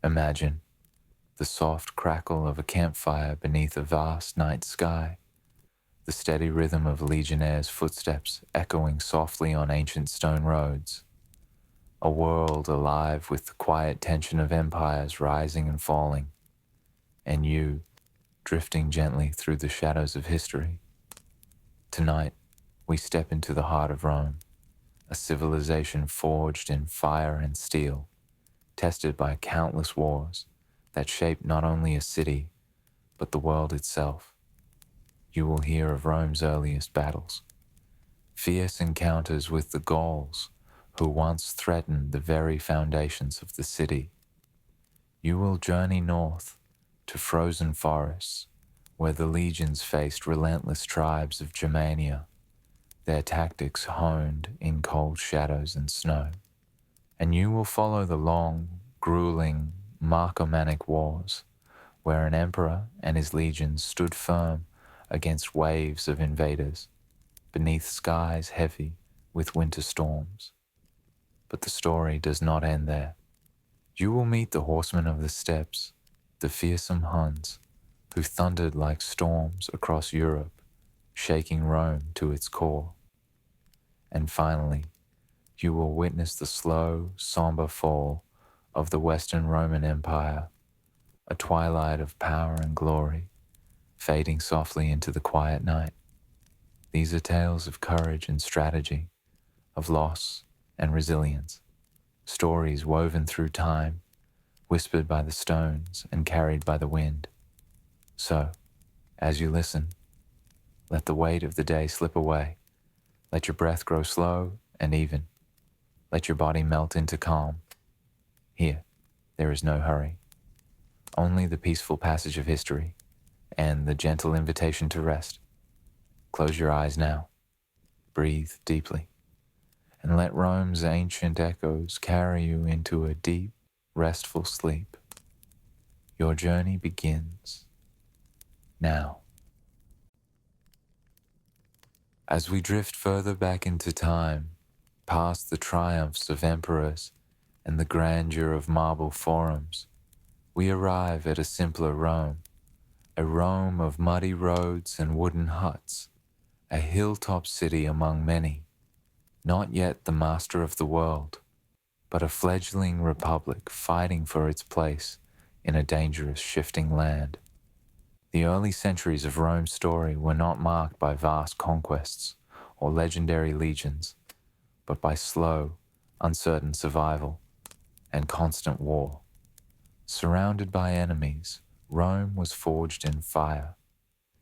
Imagine the soft crackle of a campfire beneath a vast night sky, the steady rhythm of legionnaires' footsteps echoing softly on ancient stone roads, a world alive with the quiet tension of empires rising and falling, and you drifting gently through the shadows of history. Tonight, we step into the heart of Rome, a civilization forged in fire and steel, tested by countless wars that shaped not only a city, but the world itself. You will hear of Rome's earliest battles, fierce encounters with the Gauls, who once threatened the very foundations of the city. You will journey north to frozen forests, where the legions faced relentless tribes of Germania, their tactics honed in cold shadows and snow. And you will follow the long, grueling Marcomannic Wars, where an emperor and his legions stood firm against waves of invaders, beneath skies heavy with winter storms. But the story does not end there. You will meet the horsemen of the steppes, the fearsome Huns, who thundered like storms across Europe, shaking Rome to its core. And finally, you will witness the slow, somber fall of the Western Roman Empire, a twilight of power and glory, fading softly into the quiet night. These are tales of courage and strategy, of loss and resilience, stories woven through time, whispered by the stones and carried by the wind. So, as you listen, let the weight of the day slip away. Let your breath grow slow and even. Let your body melt into calm. Here, there is no hurry, only the peaceful passage of history and the gentle invitation to rest. Close your eyes now, breathe deeply, and let Rome's ancient echoes carry you into a deep, restful sleep. Your journey begins now. As we drift further back into time, past the triumphs of emperors and the grandeur of marble forums, we arrive at a simpler Rome, a Rome of muddy roads and wooden huts, a hilltop city among many, not yet the master of the world, but a fledgling republic fighting for its place in a dangerous shifting land. The early centuries of Rome's story were not marked by vast conquests or legendary legions, but by slow, uncertain survival and constant war. Surrounded by enemies, Rome was forged in fire,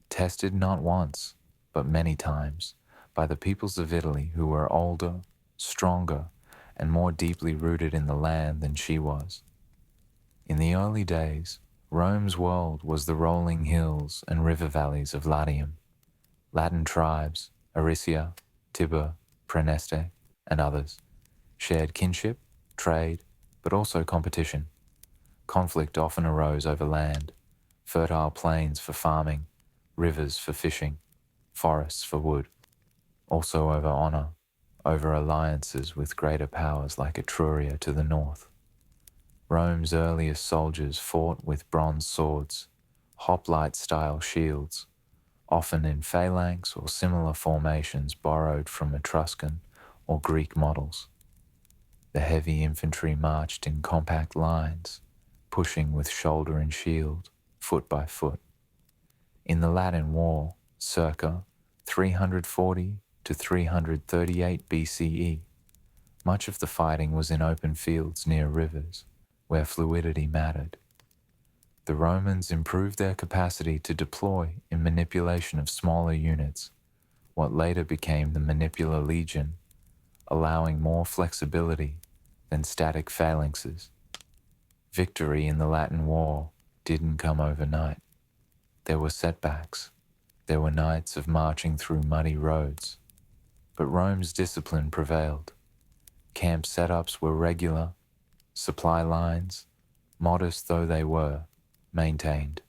tested not once, but many times, by the peoples of Italy who were older, stronger, and more deeply rooted in the land than she was. In the early days, Rome's world was the rolling hills and river valleys of Latium. Latin tribes, Aricia, Tibur, Praeneste, and others, shared kinship, trade, but also competition. Conflict often arose over land, fertile plains for farming, rivers for fishing, forests for wood, also over honor, over alliances with greater powers like Etruria to the north. Rome's earliest soldiers fought with bronze swords, hoplite-style shields, often in phalanx or similar formations borrowed from Etruscan or Greek models. The heavy infantry marched in compact lines, pushing with shoulder and shield, foot by foot. In the Latin War, circa 340 to 338 BCE, much of the fighting was in open fields near rivers, where fluidity mattered. The Romans improved their capacity to deploy in manipulation of smaller units, what later became the Manipular Legion, allowing more flexibility than static phalanxes. Victory in the Latin War didn't come overnight. There were setbacks. There were nights of marching through muddy roads. But Rome's discipline prevailed. Camp setups were regular, supply lines, modest though they were, maintained.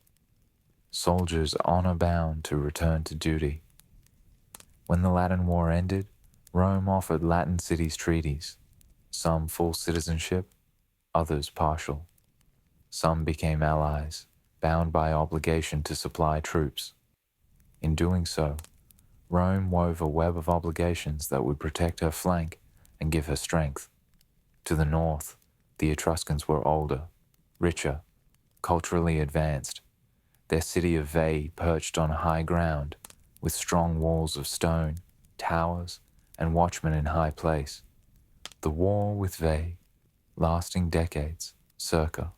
Soldiers honor-bound to return to duty. When the Latin War ended, Rome offered Latin cities treaties, some full citizenship, others partial. some became allies, bound by obligation to supply troops. In doing so, Rome wove a web of obligations that would protect her flank and give her strength. To the north, the Etruscans were older, richer, culturally advanced. Their city of Veii perched on high ground, with strong walls of stone, towers, and watchmen in high place. The war with Veii, lasting decades, circa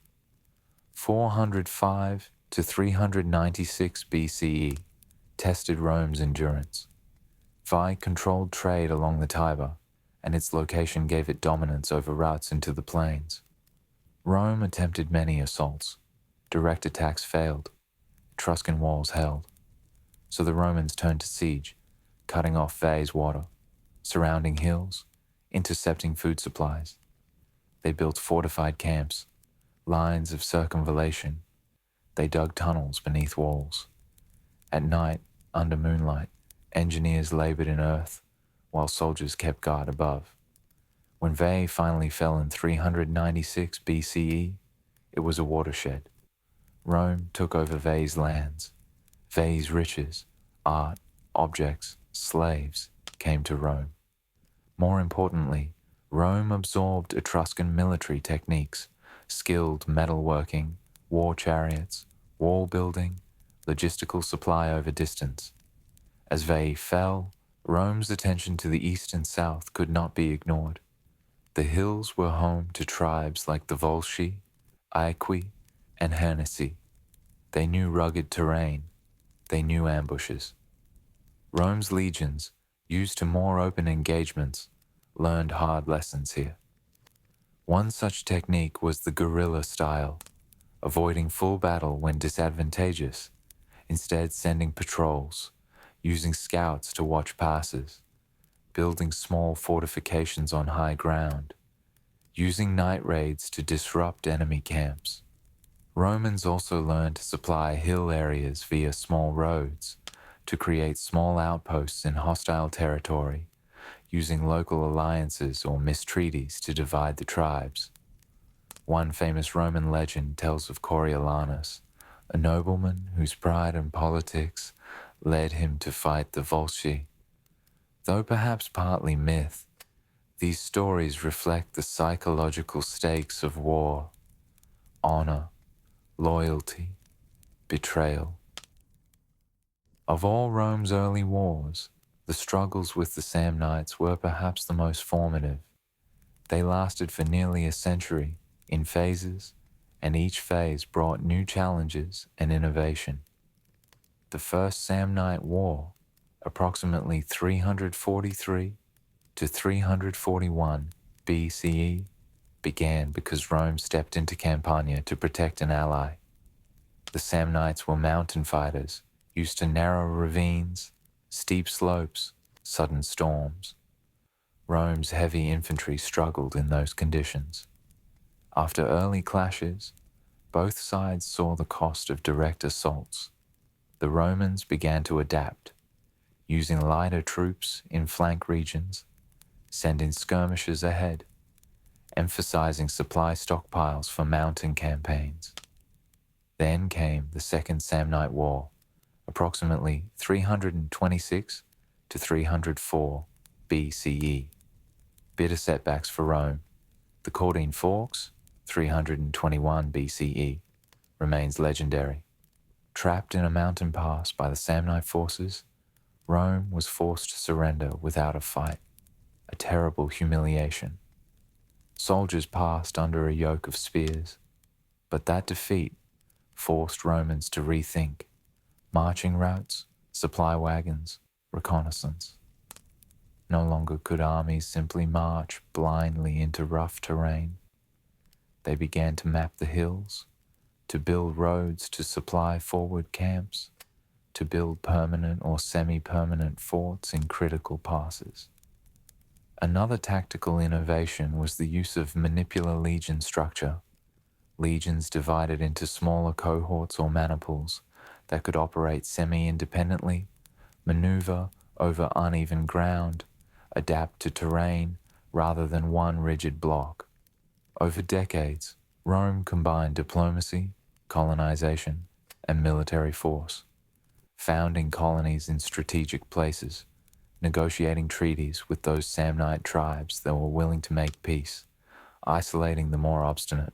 405 to 396 BCE, tested Rome's endurance. Veii controlled trade along the Tiber, and its location gave it dominance over routes into the plains. Rome attempted many assaults. Direct attacks failed. Etruscan walls held. So the Romans turned to siege, cutting off Veii's water, surrounding hills, intercepting food supplies. They built fortified camps, lines of circumvallation. They dug tunnels beneath walls. At night, under moonlight, engineers labored in earth, while soldiers kept guard above. When Veii finally fell in 396 BCE, it was a watershed. Rome took over Veii's lands. Veii's riches, art, objects, slaves came to Rome. More importantly, Rome absorbed Etruscan military techniques, skilled metalworking, war chariots, wall building, logistical supply over distance. As Veii fell, Rome's attention to the east and south could not be ignored. The hills were home to tribes like the Volsci, Aequi, and Hernici. They knew rugged terrain. They knew ambushes. Rome's legions, used to more open engagements, learned hard lessons here. One such technique was the guerrilla style, avoiding full battle when disadvantageous, instead sending patrols, using scouts to watch passes, building small fortifications on high ground, using night raids to disrupt enemy camps. Romans also learned to supply hill areas via small roads, to create small outposts in hostile territory, using local alliances or mistreaties to divide the tribes. One famous Roman legend tells of Coriolanus, a nobleman whose pride in politics led him to fight the Volsci. Though perhaps partly myth, these stories reflect the psychological stakes of war: honor, loyalty, betrayal. Of all Rome's early wars, the struggles with the Samnites were perhaps the most formative. They lasted for nearly a century, in phases, and each phase brought new challenges and innovation. The First Samnite War, approximately 343 to 341 BCE, began because Rome stepped into Campania to protect an ally. The Samnites were mountain fighters, used to narrow ravines, steep slopes, sudden storms. Rome's heavy infantry struggled in those conditions. After early clashes, both sides saw the cost of direct assaults. The Romans began to adapt, using lighter troops in flank regions, sending skirmishers ahead, emphasizing supply stockpiles for mountain campaigns. Then came the Second Samnite War, approximately 326 to 304 BCE. Bitter setbacks for Rome. The Caudine Forks, 321 BCE, remains legendary. Trapped in a mountain pass by the Samnite forces, Rome was forced to surrender without a fight, a terrible humiliation. Soldiers passed under a yoke of spears, but that defeat forced Romans to rethink marching routes, supply wagons, reconnaissance. No longer could armies simply march blindly into rough terrain. They began to map the hills, to build roads to supply forward camps, to build permanent or semi-permanent forts in critical passes. Another tactical innovation was the use of manipular legion structure, legions divided into smaller cohorts or maniples that could operate semi-independently, maneuver over uneven ground, adapt to terrain rather than one rigid block. Over decades, Rome combined diplomacy, colonization, and military force, founding colonies in strategic places, negotiating treaties with those Samnite tribes that were willing to make peace, isolating the more obstinate.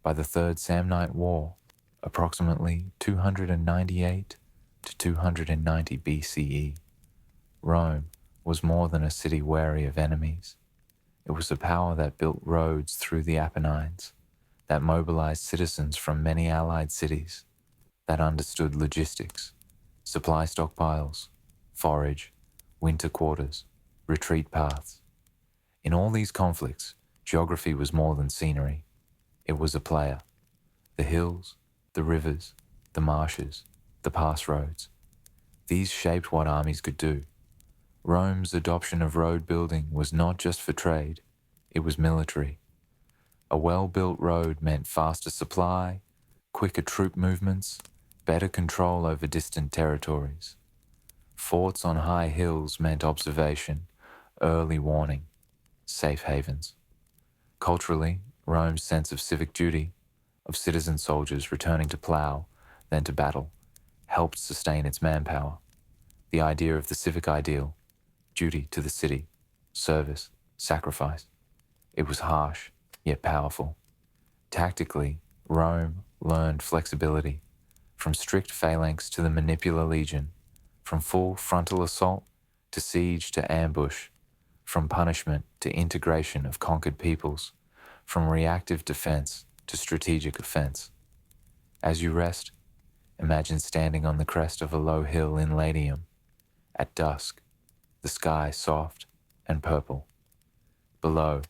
By the Third Samnite War, approximately 298 to 290 BCE, Rome was more than a city wary of enemies. It was a power that built roads through the Apennines, that mobilized citizens from many allied cities, that understood logistics, supply stockpiles, forage, winter quarters, retreat paths. In all these conflicts, geography was more than scenery. It was a player. The hills, the rivers, the marshes, the pass roads. These shaped what armies could do. Rome's adoption of road building was not just for trade, it was military. A well-built road meant faster supply, quicker troop movements, better control over distant territories. Forts on high hills meant observation, early warning, safe havens. Culturally, Rome's sense of civic duty, of citizen soldiers returning to plough, then to battle, helped sustain its manpower. The idea of the civic ideal, duty to the city, service, sacrifice. It was harsh, yet powerful. Tactically, Rome learned flexibility, from strict phalanx to the manipular legion, from full frontal assault to siege to ambush, from punishment to integration of conquered peoples, from reactive defense to strategic offense. As you rest, imagine standing on the crest of a low hill in Latium. At dusk, the sky soft and purple. Below,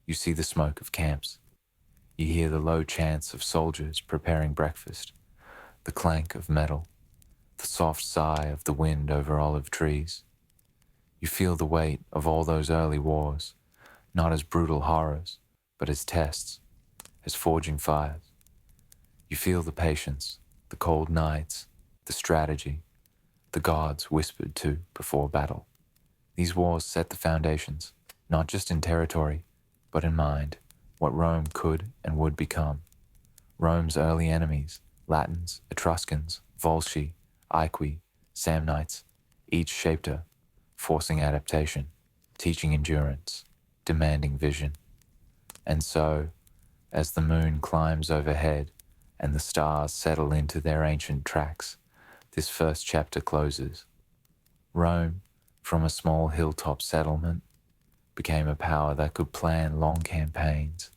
you see the smoke of camps. You hear the low chants of soldiers preparing breakfast, the clank of metal, the soft sigh of the wind over olive trees. You feel the weight of all those early wars, not as brutal horrors, but as tests, as forging fires. You feel the patience, the cold nights, the strategy, the gods whispered to before battle. These wars set the foundations, not just in territory, but in mind, what Rome could and would become. Rome's early enemies, Latins, Etruscans, Volsci, Aequi, Samnites, each shaped her, forcing adaptation, teaching endurance, demanding vision. And so, as the moon climbs overhead and the stars settle into their ancient tracks, this first chapter closes. Rome, from a small hilltop settlement, became a power that could plan long campaigns,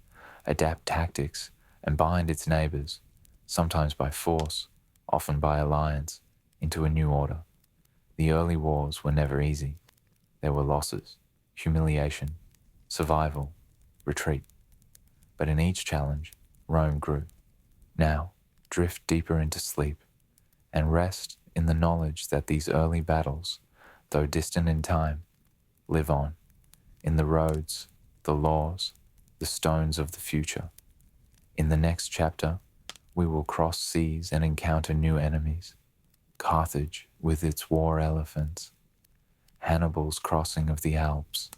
adapt tactics, and bind its neighbors, sometimes by force, often by alliance, into a new order. The early wars were never easy. There were losses, humiliation, survival, retreat. But in each challenge, Rome grew. Now, drift deeper into sleep and rest in the knowledge that these early battles, though distant in time, live on, in the roads, the laws, the stones of the future. In the next chapter, we will cross seas and encounter new enemies. Carthage with its war elephants, Hannibal's crossing of the Alps,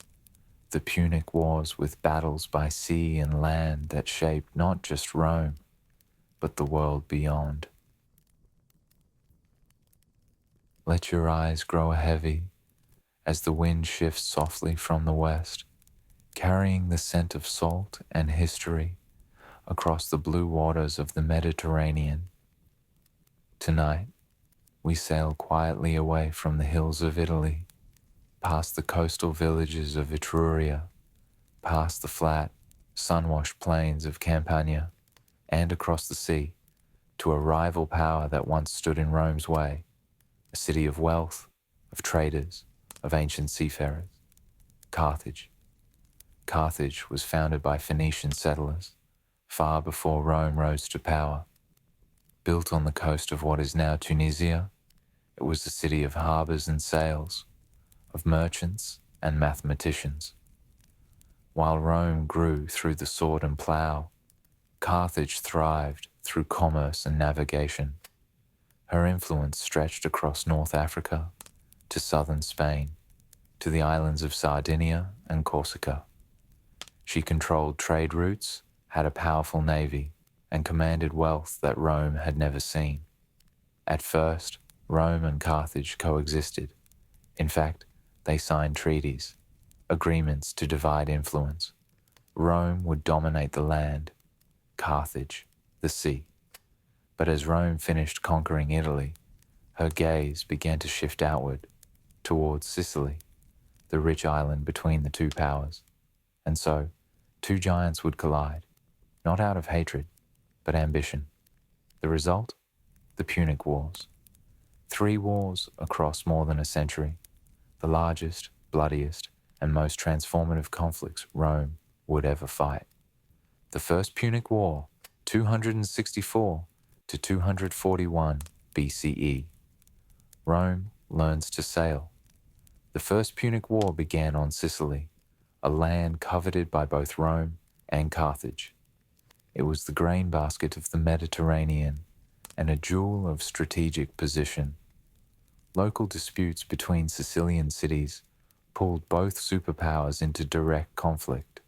the Punic Wars with battles by sea and land that shaped not just Rome, but the world beyond. Let your eyes grow heavy as the wind shifts softly from the west, carrying the scent of salt and history across the blue waters of the Mediterranean. Tonight, we sail quietly away from the hills of Italy, past the coastal villages of Etruria, past the flat, sun-washed plains of Campania, and across the sea, to a rival power that once stood in Rome's way, a city of wealth, of traders, of ancient seafarers. Carthage. Carthage was founded by Phoenician settlers, far before Rome rose to power. Built on the coast of what is now Tunisia, it was a city of harbors and sails, of merchants and mathematicians. While Rome grew through the sword and plough, Carthage thrived through commerce and navigation. Her influence stretched across North Africa, to southern Spain, to the islands of Sardinia and Corsica. She controlled trade routes, had a powerful navy and commanded wealth that Rome had never seen. At first, Rome and Carthage coexisted. In fact, they signed treaties, agreements to divide influence. Rome would dominate the land, Carthage, the sea. But as Rome finished conquering Italy, her gaze began to shift outward, towards Sicily, the rich island between the two powers. And so, two giants would collide, not out of hatred, but ambition. The result? The Punic Wars. 3 wars across more than a century, the largest, bloodiest, and most transformative conflicts Rome would ever fight. The First Punic War, 264 to 241 BCE. Rome learns to sail. The First Punic War began on Sicily, a land coveted by both Rome and Carthage. It was the grain basket of the Mediterranean and a jewel of strategic position. Local disputes between Sicilian cities pulled both superpowers into direct conflict.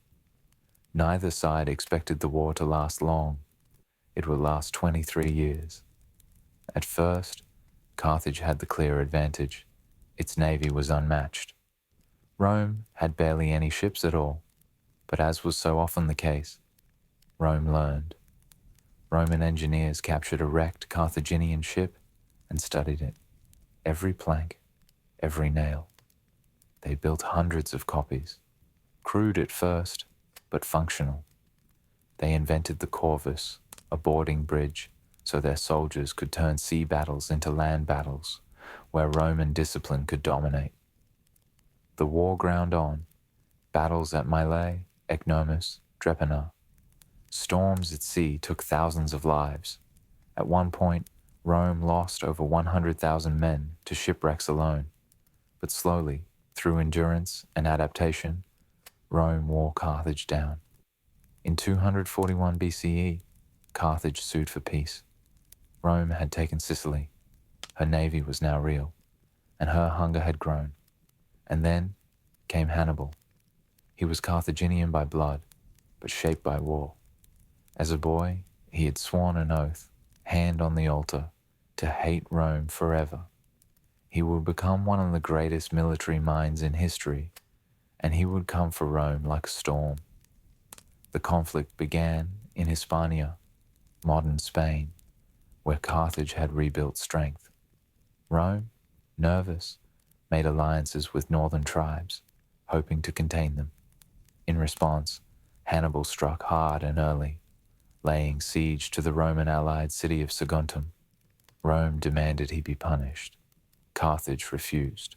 Neither side expected the war to last long. It would last 23 years. At first, Carthage had the clear advantage. Its navy was unmatched. Rome had barely any ships at all, but as was so often the case, Rome learned. Roman engineers captured a wrecked Carthaginian ship and studied it, every plank, every nail. They built hundreds of copies, crude at first, but functional. They invented the corvus, a boarding bridge, so their soldiers could turn sea battles into land battles, where Roman discipline could dominate. The war ground on, battles at Mylae, Ecnomus, Drepana. Storms at sea took thousands of lives. At one point, Rome lost over 100,000 men to shipwrecks alone. But slowly, through endurance and adaptation, Rome wore Carthage down. In 241 BCE, Carthage sued for peace. Rome had taken Sicily. Her navy was now real, and her hunger had grown. And then came Hannibal. He was Carthaginian by blood, but shaped by war. As a boy, he had sworn an oath, hand on the altar, to hate Rome forever. He would become one of the greatest military minds in history, and he would come for Rome like a storm. The conflict began in Hispania, modern Spain, where Carthage had rebuilt strength. Rome, nervous, made alliances with northern tribes, hoping to contain them. In response, Hannibal struck hard and early, laying siege to the Roman-allied city of Saguntum. Rome demanded he be punished. Carthage refused.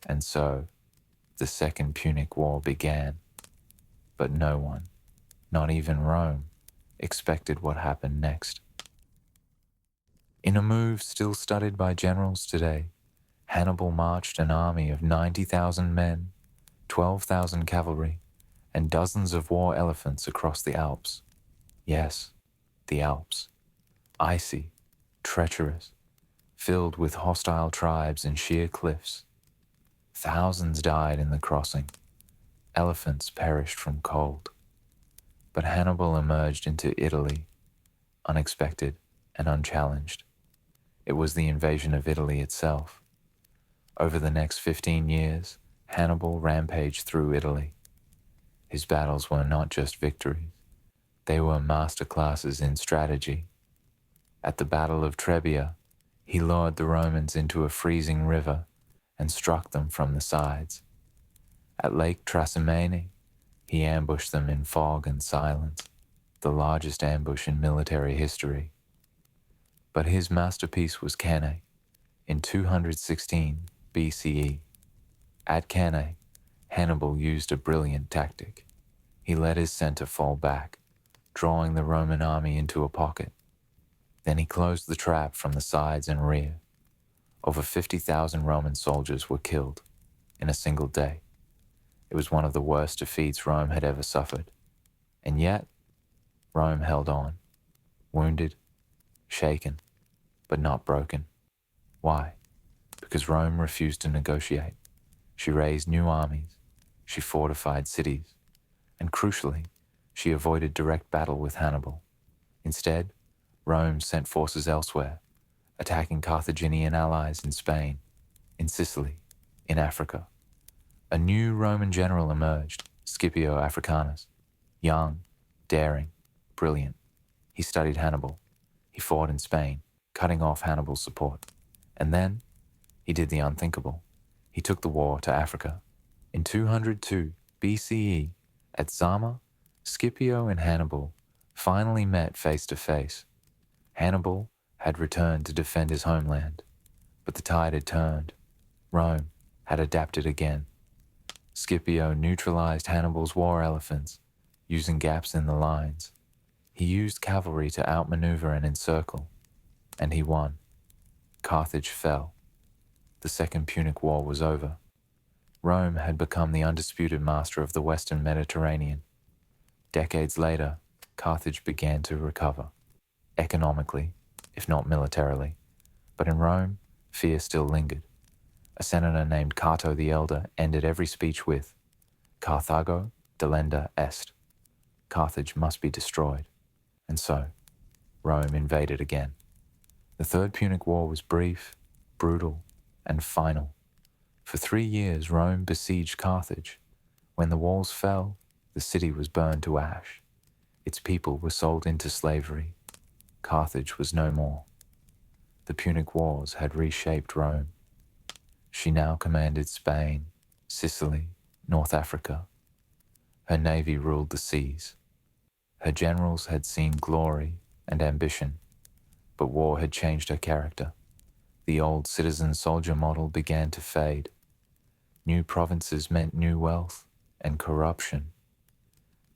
And so, the Second Punic War began. But no one, not even Rome, expected what happened next. In a move still studied by generals today, Hannibal marched an army of 90,000 men, 12,000 cavalry, and dozens of war elephants across the Alps. Yes, the Alps. Icy, treacherous, filled with hostile tribes and sheer cliffs. Thousands died in the crossing. Elephants perished from cold. But Hannibal emerged into Italy, unexpected and unchallenged. It was the invasion of Italy itself. Over the next 15 years, Hannibal rampaged through Italy. His battles were not just victories. They were masterclasses in strategy. At the Battle of Trebia, he lured the Romans into a freezing river and struck them from the sides. At Lake Trasimene, he ambushed them in fog and silence, the largest ambush in military history. But his masterpiece was Cannae, in 216 BCE. At Cannae, Hannibal used a brilliant tactic. He let his center fall back, drawing the Roman army into a pocket. Then he closed the trap from the sides and rear. Over 50,000 Roman soldiers were killed in a single day. It was one of the worst defeats Rome had ever suffered. And yet, Rome held on, wounded, shaken, but not broken. Why? Because Rome refused to negotiate. She raised new armies, she fortified cities, and crucially, she avoided direct battle with Hannibal. Instead, Rome sent forces elsewhere, attacking Carthaginian allies in Spain, in Sicily, in Africa. A new Roman general emerged, Scipio Africanus. Young, daring, brilliant. He studied Hannibal. He fought in Spain, cutting off Hannibal's support. And then, he did the unthinkable. He took the war to Africa. In 202 BCE, at Zama, Scipio and Hannibal finally met face to face. Hannibal had returned to defend his homeland, but the tide had turned. Rome had adapted again. Scipio neutralized Hannibal's war elephants, using gaps in the lines. He used cavalry to outmaneuver and encircle, and he won. Carthage fell. The Second Punic War was over. Rome had become the undisputed master of the Western Mediterranean. Decades later, Carthage began to recover, economically, if not militarily. But in Rome, fear still lingered. A senator named Cato the Elder ended every speech with, "Carthago delenda est." Carthage must be destroyed. And so, Rome invaded again. The Third Punic War was brief, brutal, and final. For 3 years, Rome besieged Carthage. When the walls fell, the city was burned to ash. Its people were sold into slavery. Carthage was no more. The Punic Wars had reshaped Rome. She now commanded Spain, Sicily, North Africa. Her navy ruled the seas. Her generals had seen glory and ambition, but war had changed her character. The old citizen-soldier model began to fade. New provinces meant new wealth and corruption,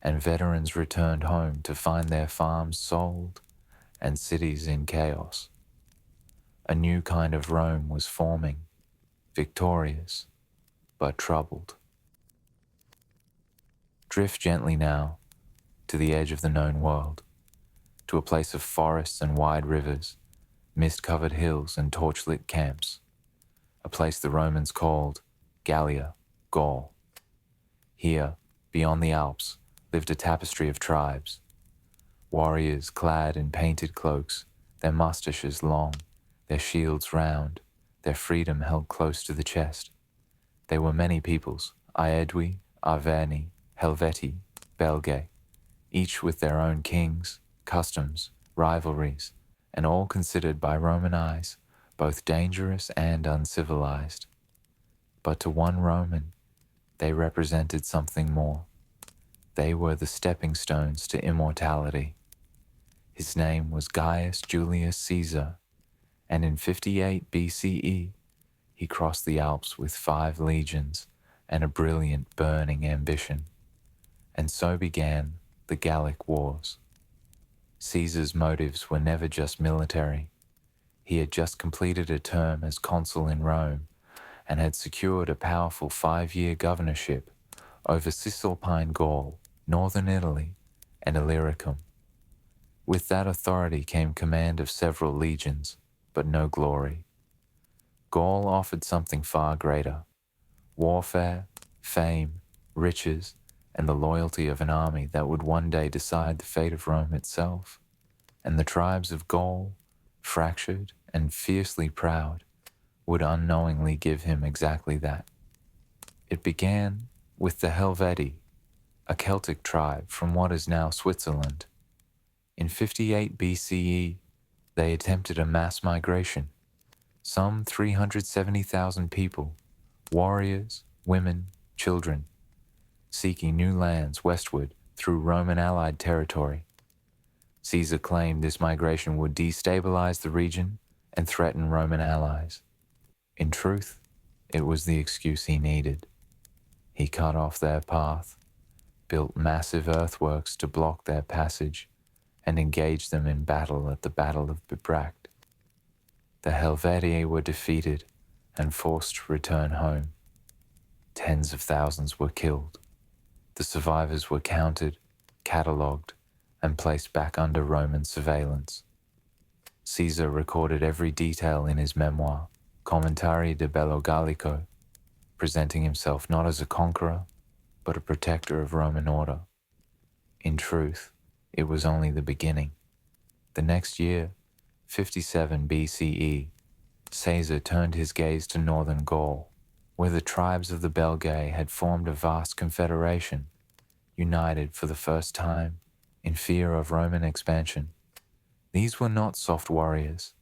and veterans returned home to find their farms sold and cities in chaos. A new kind of Rome was forming, victorious, but troubled. Drift gently now to the edge of the known world, to a place of forests and wide rivers, mist-covered hills and torch-lit camps, a place the Romans called Gallia, Gaul. Here, beyond the Alps, lived a tapestry of tribes, warriors clad in painted cloaks, their mustaches long, their shields round, their freedom held close to the chest. They were many peoples, Aedui, Arverni, Helvetii, Belgae, each with their own kings, customs, rivalries, and all considered by Roman eyes both dangerous and uncivilized. But to one Roman, they represented something more. They were the stepping stones to immortality. His name was Gaius Julius Caesar, and in 58 BCE, he crossed the Alps with 5 legions and a brilliant burning ambition. And so began the Gallic Wars. Caesar's motives were never just military. He had just completed a term as consul in Rome and had secured a powerful 5-year governorship over Cisalpine Gaul, northern Italy, and Illyricum. With that authority came command of several legions, but no glory. Gaul offered something far greater: warfare, fame, riches, and the loyalty of an army that would one day decide the fate of Rome itself. And the tribes of Gaul, fractured and fiercely proud, would unknowingly give him exactly that. It began with the Helvetii, a Celtic tribe from what is now Switzerland. In 58 BCE, they attempted a mass migration. Some 370,000 people, warriors, women, children, seeking new lands westward through Roman allied territory. Caesar claimed this migration would destabilize the region and threaten Roman allies. In truth, it was the excuse he needed. He cut off their path, built massive earthworks to block their passage, and engaged them in battle at the Battle of Bibracte. The Helvetii were defeated and forced to return home. Tens of thousands were killed. The survivors were counted, catalogued, and placed back under Roman surveillance. Caesar recorded every detail in his memoir, Commentari de Bello Gallico, presenting himself not as a conqueror, but a protector of Roman order. In truth, it was only the beginning. The next year, 57 BCE, Caesar turned his gaze to northern Gaul, where the tribes of the Belgae had formed a vast confederation, united for the first time in fear of Roman expansion. These were not soft warriors.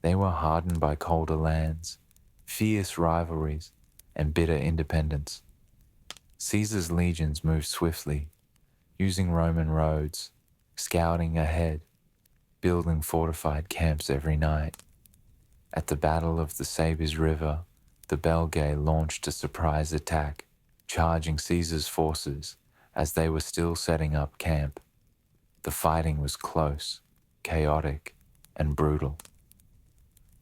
They were hardened by colder lands, fierce rivalries, and bitter independence. Caesar's legions moved swiftly, using Roman roads, scouting ahead, building fortified camps every night. At the Battle of the Sabres River, the Belgae launched a surprise attack, charging Caesar's forces as they were still setting up camp. The fighting was close, chaotic, and brutal.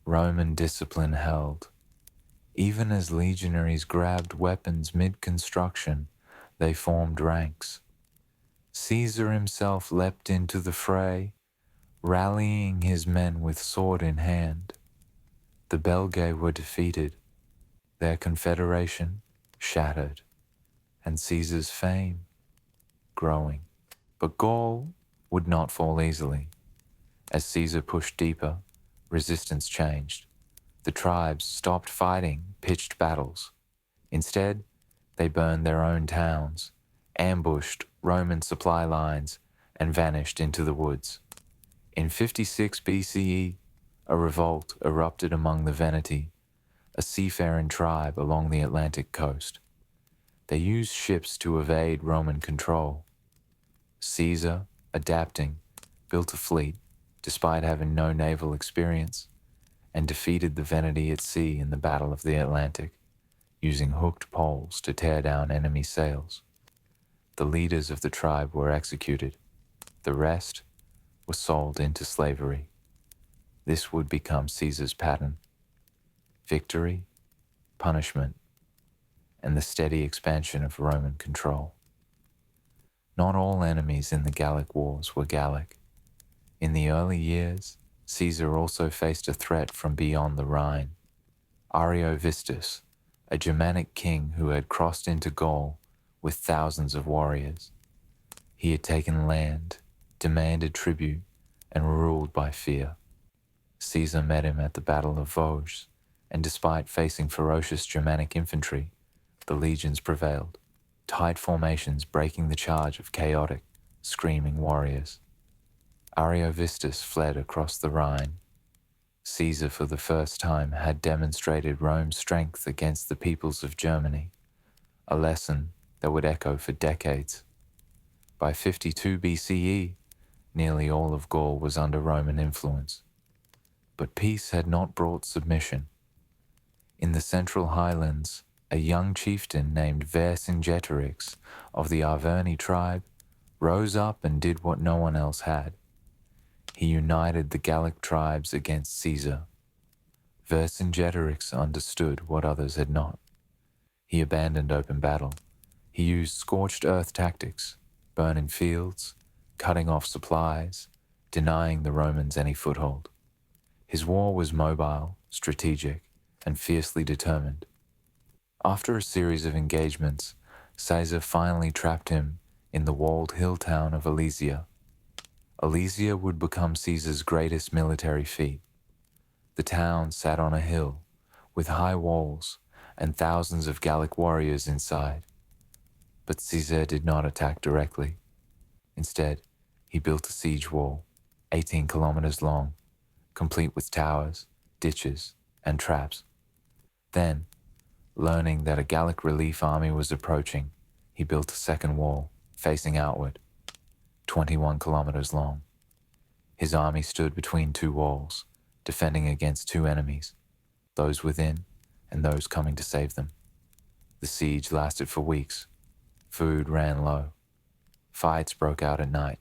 Roman discipline held. Even as legionaries grabbed weapons mid-construction, they formed ranks. Caesar himself leapt into the fray, rallying his men with sword in hand. The Belgae were defeated, their confederation shattered, and Caesar's fame growing. But Gaul would not fall easily. As Caesar pushed deeper, resistance changed. The tribes stopped fighting pitched battles. Instead, they burned their own towns, ambushed Roman supply lines, and vanished into the woods. In 56 BCE, a revolt erupted among the Veneti, a seafaring tribe along the Atlantic coast. They used ships to evade Roman control. Caesar, adapting, built a fleet, despite having no naval experience, and defeated the Veneti at sea in the Battle of the Atlantic, using hooked poles to tear down enemy sails. The leaders of the tribe were executed. The rest were sold into slavery. This would become Caesar's pattern: victory, punishment, and the steady expansion of Roman control. Not all enemies in the Gallic Wars were Gallic. In the early years, Caesar also faced a threat from beyond the Rhine. Ariovistus, a Germanic king who had crossed into Gaul with thousands of warriors. He had taken land, demanded tribute, and ruled by fear. Caesar met him at the Battle of Vosges, and despite facing ferocious Germanic infantry, the legions prevailed, tight formations breaking the charge of chaotic, screaming warriors. Ariovistus fled across the Rhine. Caesar for the first time had demonstrated Rome's strength against the peoples of Germany, a lesson that would echo for decades. By 52 BCE, nearly all of Gaul was under Roman influence. But peace had not brought submission. In the central highlands, a young chieftain named Vercingetorix of the Arverni tribe rose up and did what no one else had. He united the Gallic tribes against Caesar. Vercingetorix understood what others had not. He abandoned open battle. He used scorched earth tactics, burning fields, cutting off supplies, denying the Romans any foothold. His war was mobile, strategic, and fiercely determined. After a series of engagements, Caesar finally trapped him in the walled hill town of Alesia. Alesia would become Caesar's greatest military feat. The town sat on a hill, with high walls and thousands of Gallic warriors inside. But Caesar did not attack directly. Instead, he built a siege wall, 18 kilometers long, complete with towers, ditches, and traps. Then, learning that a Gallic relief army was approaching, he built a second wall, facing outward, 21 kilometers long. His army stood between two walls, defending against two enemies, those within and those coming to save them. The siege lasted for weeks. Food ran low. Fights broke out at night,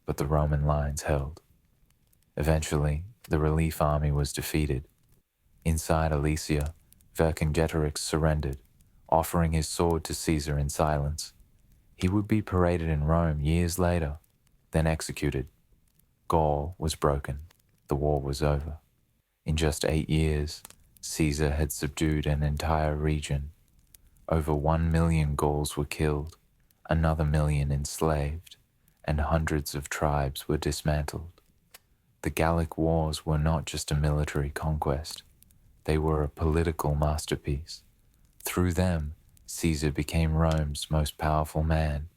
but the Roman lines held. Eventually, the relief army was defeated. Inside Alesia, Vercingetorix surrendered, offering his sword to Caesar in silence. He would be paraded in Rome years later, then executed. Gaul was broken. The war was over. In just 8 years, Caesar had subdued an entire region. Over 1 million Gauls were killed, another million enslaved, and hundreds of tribes were dismantled. The Gallic Wars were not just a military conquest, they were a political masterpiece. Through them, Caesar became Rome's most powerful man.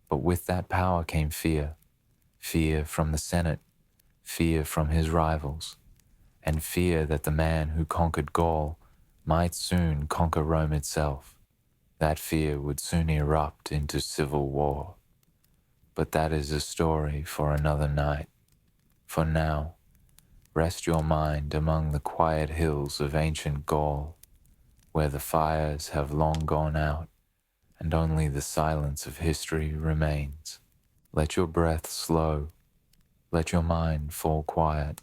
But with that power came fear. Fear from the Senate, fear from his rivals, and fear that the man who conquered Gaul might soon conquer Rome itself. That fear would soon erupt into civil war. But that is a story for another night. For now, rest your mind among the quiet hills of ancient Gaul, where the fires have long gone out and only the silence of history remains. Let your breath slow, let your mind fall quiet.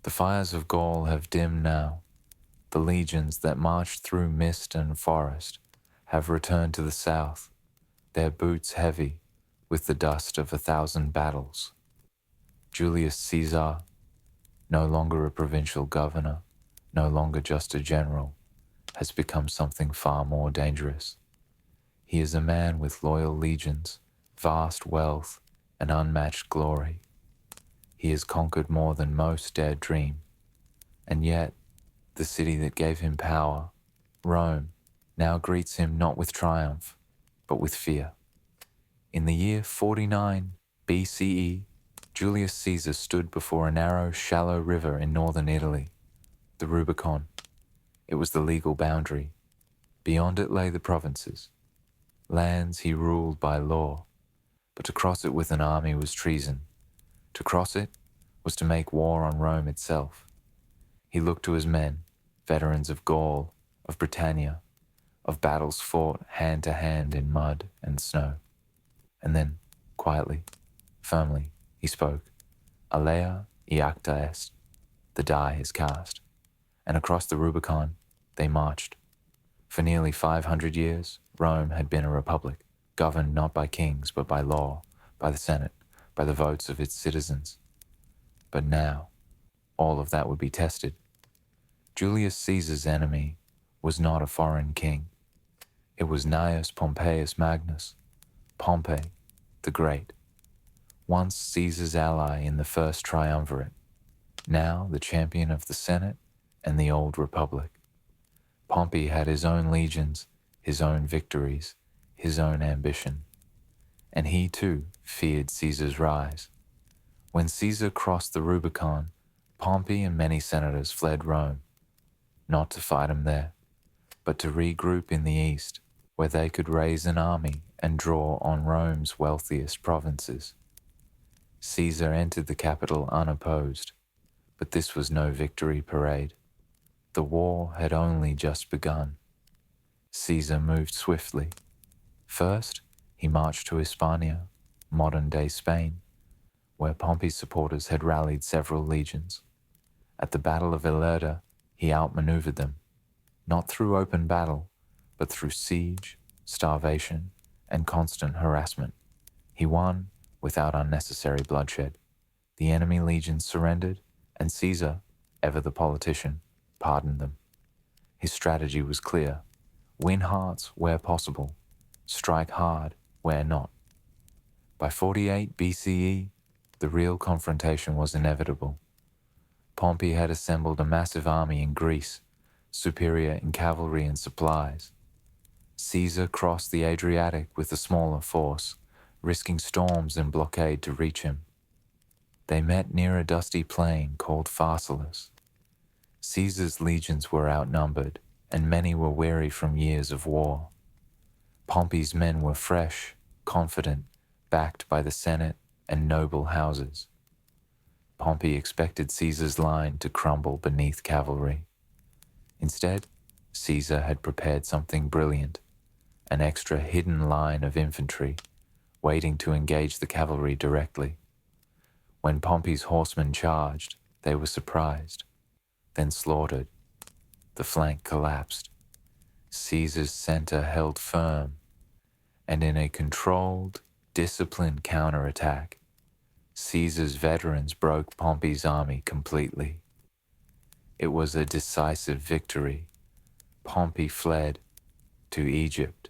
The fires of Gaul have dimmed now. The legions that marched through mist and forest have returned to the south, their boots heavy with the dust of 1,000 battles. Julius Caesar, no longer a provincial governor, no longer just a general, has become something far more dangerous. He is a man with loyal legions, vast wealth, and unmatched glory. He has conquered more than most dared dream. And yet, the city that gave him power, Rome, now greets him not with triumph, but with fear. In the year 49 BCE, Julius Caesar stood before a narrow, shallow river in northern Italy, the Rubicon. It was the legal boundary. Beyond it lay the provinces, lands he ruled by law, but to cross it with an army was treason. To cross it was to make war on Rome itself. He looked to his men, veterans of Gaul, of Britannia, of battles fought hand to hand in mud and snow. And then, quietly, firmly, he spoke, Alea iacta est, the die is cast. And across the Rubicon, they marched. For nearly 500 years, Rome had been a republic, governed not by kings but by law, by the Senate, by the votes of its citizens. But now, all of that would be tested. Julius Caesar's enemy was not a foreign king. It was Gnaeus Pompeius Magnus, Pompey the Great, once Caesar's ally in the first triumvirate, now the champion of the Senate and the old republic. Pompey had his own legions, his own victories, his own ambition. And he too feared Caesar's rise. When Caesar crossed the Rubicon, Pompey and many senators fled Rome, not to fight him there, but to regroup in the east, where they could raise an army and draw on Rome's wealthiest provinces. Caesar entered the capital unopposed, but this was no victory parade. The war had only just begun. Caesar moved swiftly. First, he marched to Hispania, modern-day Spain, where Pompey's supporters had rallied several legions. At the Battle of Ilerda, he outmaneuvered them, not through open battle, but through siege, starvation, and constant harassment. He won without unnecessary bloodshed. The enemy legions surrendered, and Caesar, ever the politician, pardoned them. His strategy was clear: win hearts where possible, strike hard where not. By 48 BCE, the real confrontation was inevitable. Pompey had assembled a massive army in Greece, superior in cavalry and supplies. Caesar crossed the Adriatic with a smaller force, risking storms and blockade to reach him. They met near a dusty plain called Pharsalus. Caesar's legions were outnumbered, and many were weary from years of war. Pompey's men were fresh, confident, backed by the Senate and noble houses. Pompey expected Caesar's line to crumble beneath cavalry. Instead, Caesar had prepared something brilliant, an extra hidden line of infantry, waiting to engage the cavalry directly. When Pompey's horsemen charged, they were surprised, then slaughtered. The flank collapsed. Caesar's center held firm, and in a controlled, disciplined counterattack, Caesar's veterans broke Pompey's army completely. It was a decisive victory. Pompey fled to Egypt.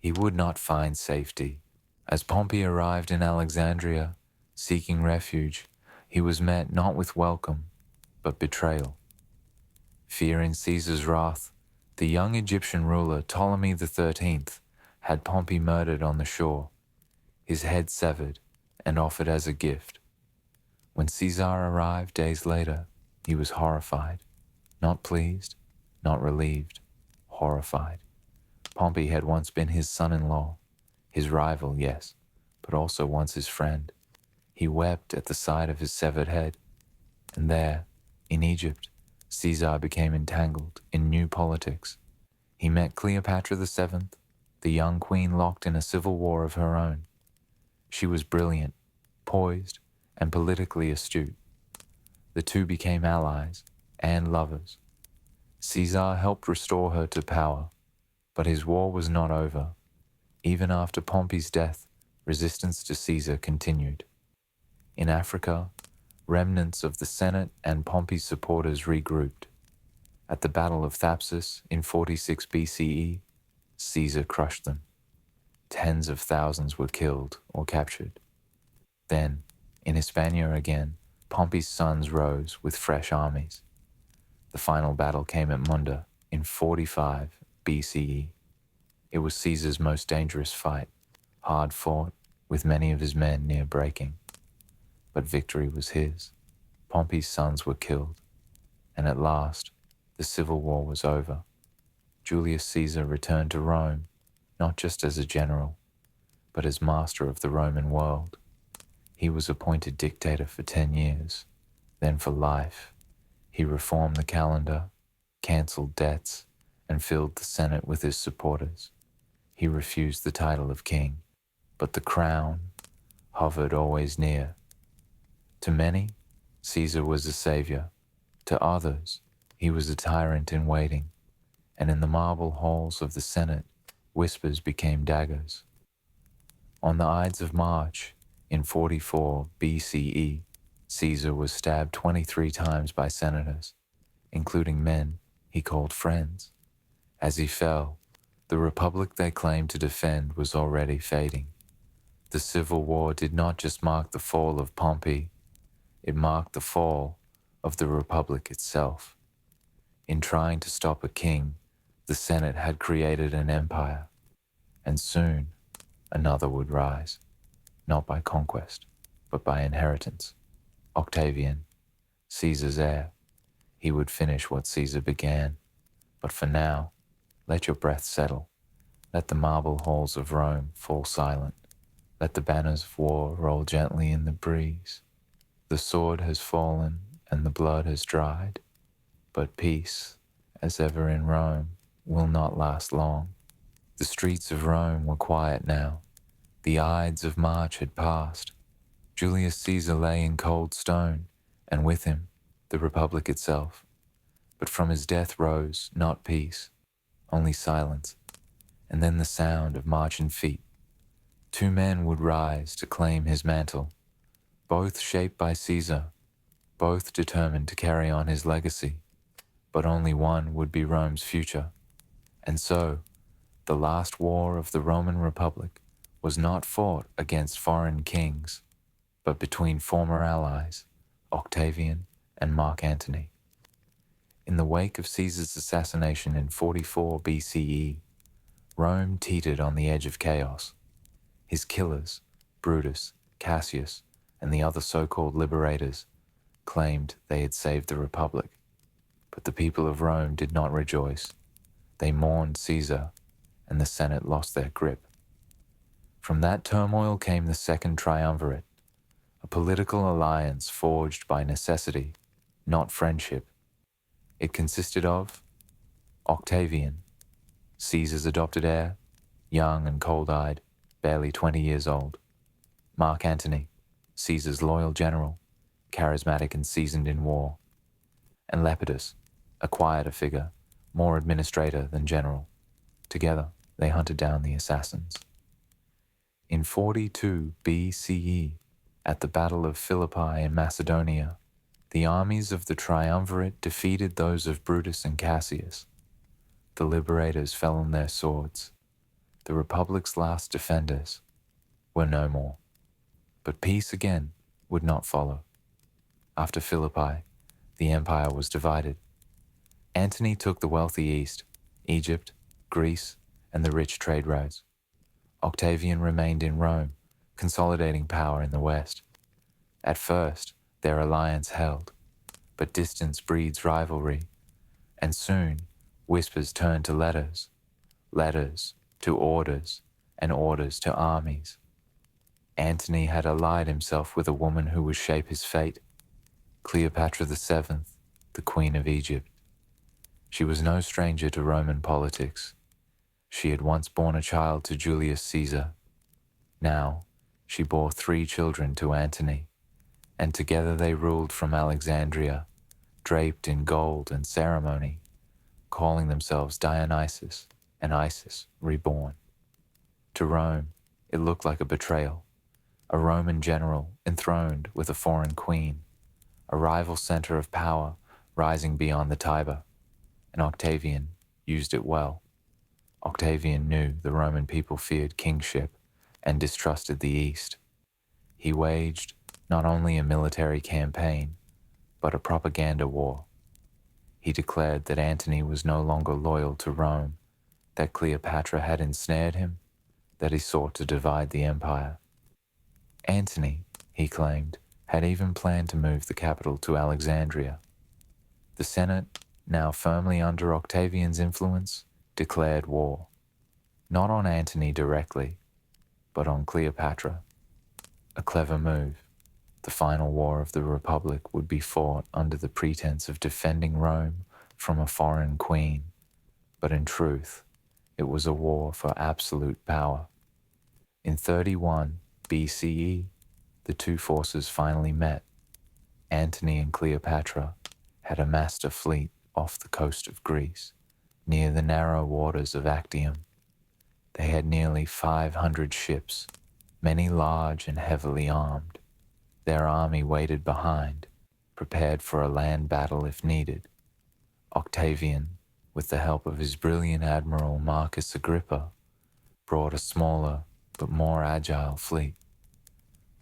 He would not find safety. As Pompey arrived in Alexandria, seeking refuge, he was met not with welcome, but betrayal. Fearing Caesar's wrath, the young Egyptian ruler Ptolemy XIII had Pompey murdered on the shore, his head severed and offered as a gift. When Caesar arrived days later, he was horrified, not pleased, not relieved, horrified. Pompey had once been his son-in-law, his rival, yes, but also once his friend. He wept at the sight of his severed head. And there, in Egypt, Caesar became entangled in new politics. He met Cleopatra VII, the young queen locked in a civil war of her own. She was brilliant, poised, and politically astute. The two became allies and lovers. Caesar helped restore her to power, but his war was not over. Even after Pompey's death, resistance to Caesar continued. In Africa, remnants of the Senate and Pompey's supporters regrouped. At the Battle of Thapsus in 46 BCE, Caesar crushed them. Tens of thousands were killed or captured. Then, in Hispania again, Pompey's sons rose with fresh armies. The final battle came at Munda in 45 BCE. It was Caesar's most dangerous fight, hard fought, with many of his men near breaking. But victory was his. Pompey's sons were killed, and at last, the civil war was over. Julius Caesar returned to Rome, not just as a general, but as master of the Roman world. He was appointed dictator for 10 years, then for life. He reformed the calendar, cancelled debts, and filled the Senate with his supporters. He refused the title of king, but the crown hovered always near. To many, Caesar was a savior. To others, he was a tyrant in waiting, and in the marble halls of the Senate, whispers became daggers. On the Ides of March, in 44 BCE, Caesar was stabbed 23 times by senators, including men he called friends. As he fell, the republic they claimed to defend was already fading. The civil war did not just mark the fall of Pompey, it marked the fall of the republic itself. In trying to stop a king, the Senate had created an empire, and soon another would rise, not by conquest, but by inheritance. Octavian, Caesar's heir, he would finish what Caesar began. But for now, let your breath settle. Let the marble halls of Rome fall silent. Let the banners of war roll gently in the breeze. The sword has fallen and the blood has dried, but peace, as ever in Rome, will not last long. The streets of Rome were quiet now. The Ides of March had passed. Julius Caesar lay in cold stone, and with him, the Republic itself. But from his death rose not peace, only silence, and then the sound of marching feet. 2 men would rise to claim his mantle, both shaped by Caesar, both determined to carry on his legacy, but only one would be Rome's future. And so, the last war of the Roman Republic was not fought against foreign kings, but between former allies, Octavian and Mark Antony. In the wake of Caesar's assassination in 44 BCE, Rome teetered on the edge of chaos. His killers, Brutus, Cassius, and the other so-called liberators, claimed they had saved the Republic. But the people of Rome did not rejoice. They mourned Caesar, and the Senate lost their grip. From that turmoil came the Second Triumvirate, a political alliance forged by necessity, not friendship. It consisted of Octavian, Caesar's adopted heir, young and cold-eyed, barely 20 years old. Mark Antony, Caesar's loyal general, charismatic and seasoned in war. And Lepidus, a quieter figure, more administrator than general. Together, they hunted down the assassins. In 42 BCE, at the Battle of Philippi in Macedonia, the armies of the Triumvirate defeated those of Brutus and Cassius. The liberators fell on their swords, the Republic's last defenders. were no more. But peace again would not follow. After Philippi, the empire was divided. Antony took the wealthy east, Egypt, Greece, and the rich trade routes. Octavian remained in Rome, consolidating power in the west. At first, their alliance held, but distance breeds rivalry, and soon whispers turned to letters, letters to orders, and orders to armies. Antony had allied himself with a woman who would shape his fate, Cleopatra VII, the Queen of Egypt. She was no stranger to Roman politics. She had once borne a child to Julius Caesar. Now, she bore 3 children to Antony, and together they ruled from Alexandria, draped in gold and ceremony, calling themselves Dionysus and Isis reborn. To Rome, it looked like a betrayal. A Roman general enthroned with a foreign queen, a rival center of power rising beyond the Tiber, and Octavian used it well. Octavian knew the Roman people feared kingship and distrusted the East. He waged not only a military campaign, but a propaganda war. He declared that Antony was no longer loyal to Rome, that Cleopatra had ensnared him, that he sought to divide the empire. Antony, he claimed, had even planned to move the capital to Alexandria. The Senate, now firmly under Octavian's influence, declared war, not on Antony directly, but on Cleopatra. A clever move. The final war of the Republic would be fought under the pretense of defending Rome from a foreign queen, but in truth, it was a war for absolute power. In 31 BCE, the two forces finally met. Antony and Cleopatra had amassed a fleet off the coast of Greece, near the narrow waters of Actium. They had nearly 500 ships, many large and heavily armed. Their army waited behind, prepared for a land battle if needed. Octavian, with the help of his brilliant admiral Marcus Agrippa, brought a smaller but more agile fleet.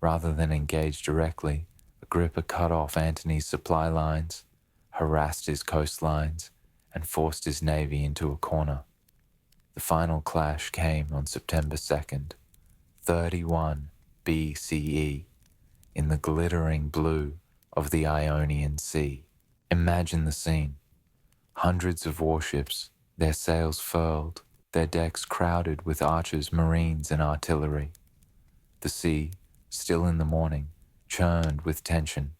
Rather than engage directly, Agrippa cut off Antony's supply lines, harassed his coastlines, and forced his navy into a corner. The final clash came on September 2nd, 31 BCE, in the glittering blue of the Ionian Sea. Imagine the scene. Hundreds of warships, their sails furled, their decks crowded with archers, marines, and artillery. The sea, still in the morning, churned with tension.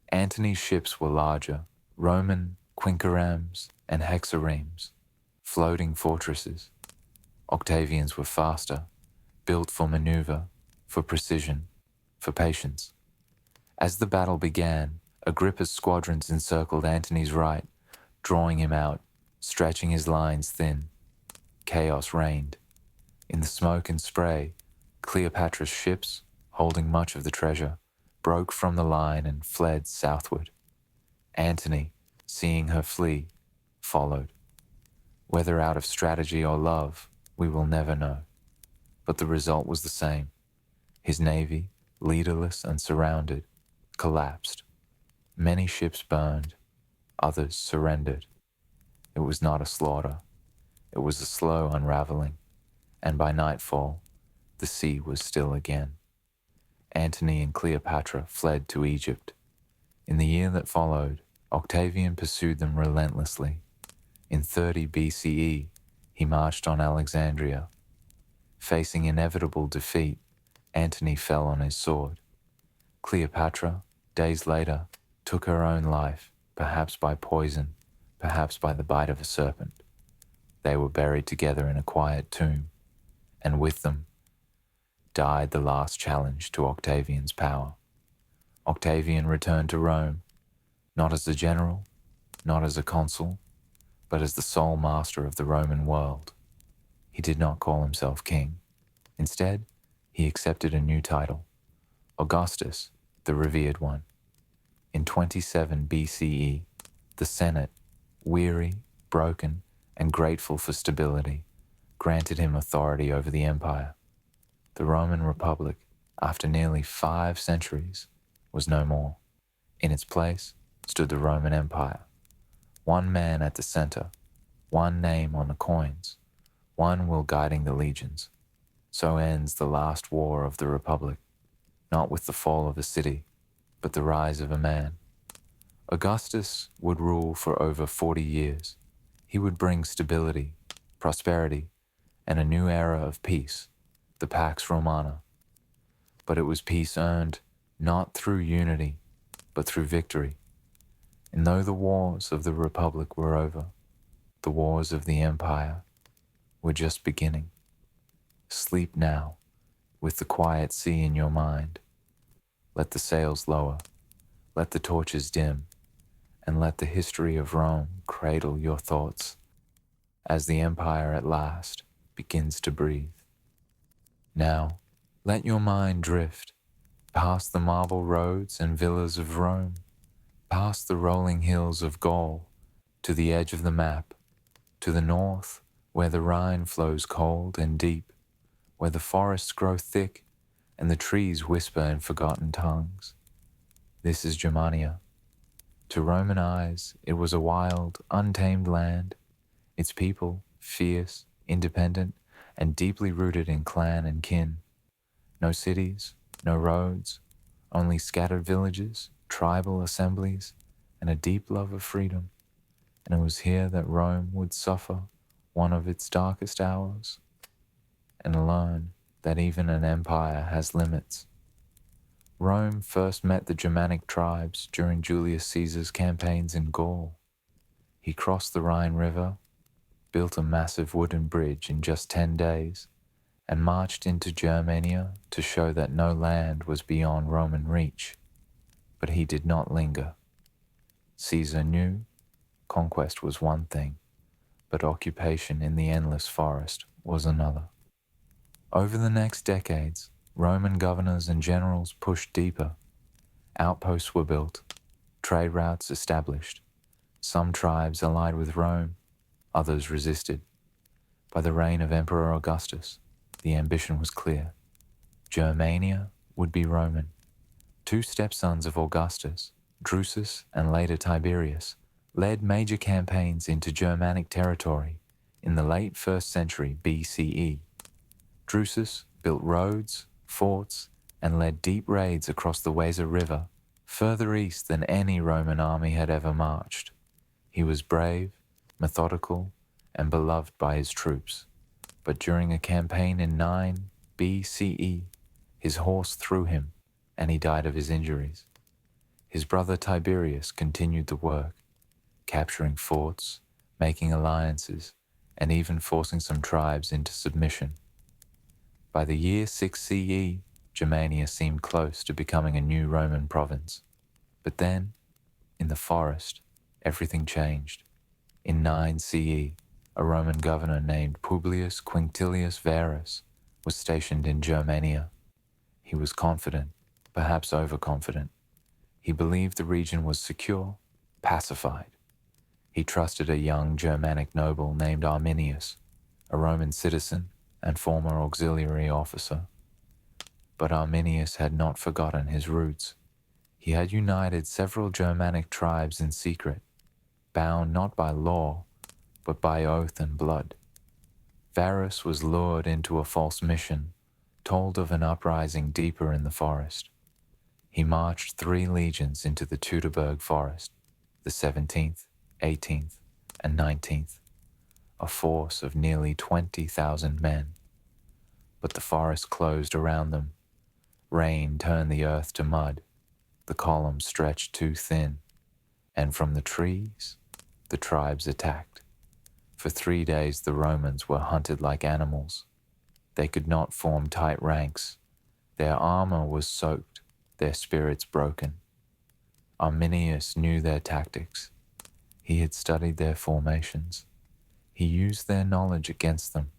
Antony's ships were larger, Roman quinqueremes and hexaremes, floating fortresses. Octavian's were faster, built for maneuver, for precision, for patience. As the battle began, Agrippa's squadrons encircled Antony's right, drawing him out, stretching his lines thin. Chaos reigned. In the smoke and spray, Cleopatra's ships, holding much of the treasure, broke from the line and fled southward. Antony, seeing her flee, followed. Whether out of strategy or love, we will never know. But the result was the same. His navy, leaderless and surrounded, collapsed. Many ships burned, others surrendered. It was not a slaughter. It was a slow unraveling, and by nightfall, the sea was still again. Antony and Cleopatra fled to Egypt. In the year that followed, Octavian pursued them relentlessly. In 30 BCE, he marched on Alexandria. Facing inevitable defeat, Antony fell on his sword. Cleopatra, days later, took her own life, perhaps by poison, perhaps by the bite of a serpent. They were buried together in a quiet tomb, and with them died the last challenge to Octavian's power. Octavian returned to Rome, not as a general, not as a consul, but as the sole master of the Roman world. He did not call himself king. Instead, he accepted a new title, Augustus, the revered one. In 27 BCE, the Senate, weary, broken, and grateful for stability, granted him authority over the empire. The Roman Republic, after nearly 5 centuries, was no more. In its place stood the Roman Empire, one man at the center, one name on the coins, one will guiding the legions. So ends the last war of the Republic, not with the fall of a city, but the rise of a man. Augustus would rule for over 40 years. He would bring stability, prosperity, and a new era of peace, the Pax Romana. But it was peace earned not through unity, but through victory. And though the wars of the Republic were over, the wars of the Empire were just beginning. Sleep now, with the quiet sea in your mind. Let the sails lower, let the torches dim, and let the history of Rome cradle your thoughts as the Empire at last begins to breathe. Now, let your mind drift past the marble roads and villas of Rome, past the rolling hills of Gaul, to the edge of the map, to the north, where the Rhine flows cold and deep, where the forests grow thick and the trees whisper in forgotten tongues. This is Germania. To Roman eyes, it was a wild, untamed land, its people fierce, independent, and deeply rooted in clan and kin. No cities, no roads, only scattered villages, tribal assemblies, and a deep love of freedom. And it was here that Rome would suffer one of its darkest hours and learn that even an empire has limits. Rome first met the Germanic tribes during Julius Caesar's campaigns in Gaul. He crossed the Rhine River, built a massive wooden bridge in just 10 days, and marched into Germania to show that no land was beyond Roman reach. But he did not linger. Caesar knew conquest was one thing, but occupation in the endless forest was another. Over the next decades, Roman governors and generals pushed deeper. Outposts were built, trade routes established. Some tribes allied with Rome, others resisted. By the reign of Emperor Augustus, the ambition was clear. Germania would be Roman. 2 stepsons of Augustus, Drusus and later Tiberius, led major campaigns into Germanic territory in the late 1st century BCE. Drusus built roads, forts, and led deep raids across the Weser River, further east than any Roman army had ever marched. He was brave, methodical, and beloved by his troops. But during a campaign in 9 BCE, his horse threw him, and he died of his injuries. His brother Tiberius continued the work, capturing forts, making alliances, and even forcing some tribes into submission. By the year 6 CE, Germania seemed close to becoming a new Roman province. But then, in the forest, everything changed. In 9 CE, a Roman governor named Publius Quinctilius Varus was stationed in Germania. He was confident, perhaps overconfident. He believed the region was secure, pacified. He trusted a young Germanic noble named Arminius, a Roman citizen and former auxiliary officer. But Arminius had not forgotten his roots. He had united several Germanic tribes in secret, bound not by law, but by oath and blood. Varus was lured into a false mission, told of an uprising deeper in the forest. He marched 3 legions into the Teutoburg forest, the 17th, 18th, and 19th, a force of nearly 20,000 men. But the forest closed around them. Rain turned the earth to mud. The columns stretched too thin, and from the trees, the tribes attacked. For 3 days the Romans were hunted like animals. They could not form tight ranks. Their armor was soaked, their spirits broken. Arminius knew their tactics. He had studied their formations. He used their knowledge against them.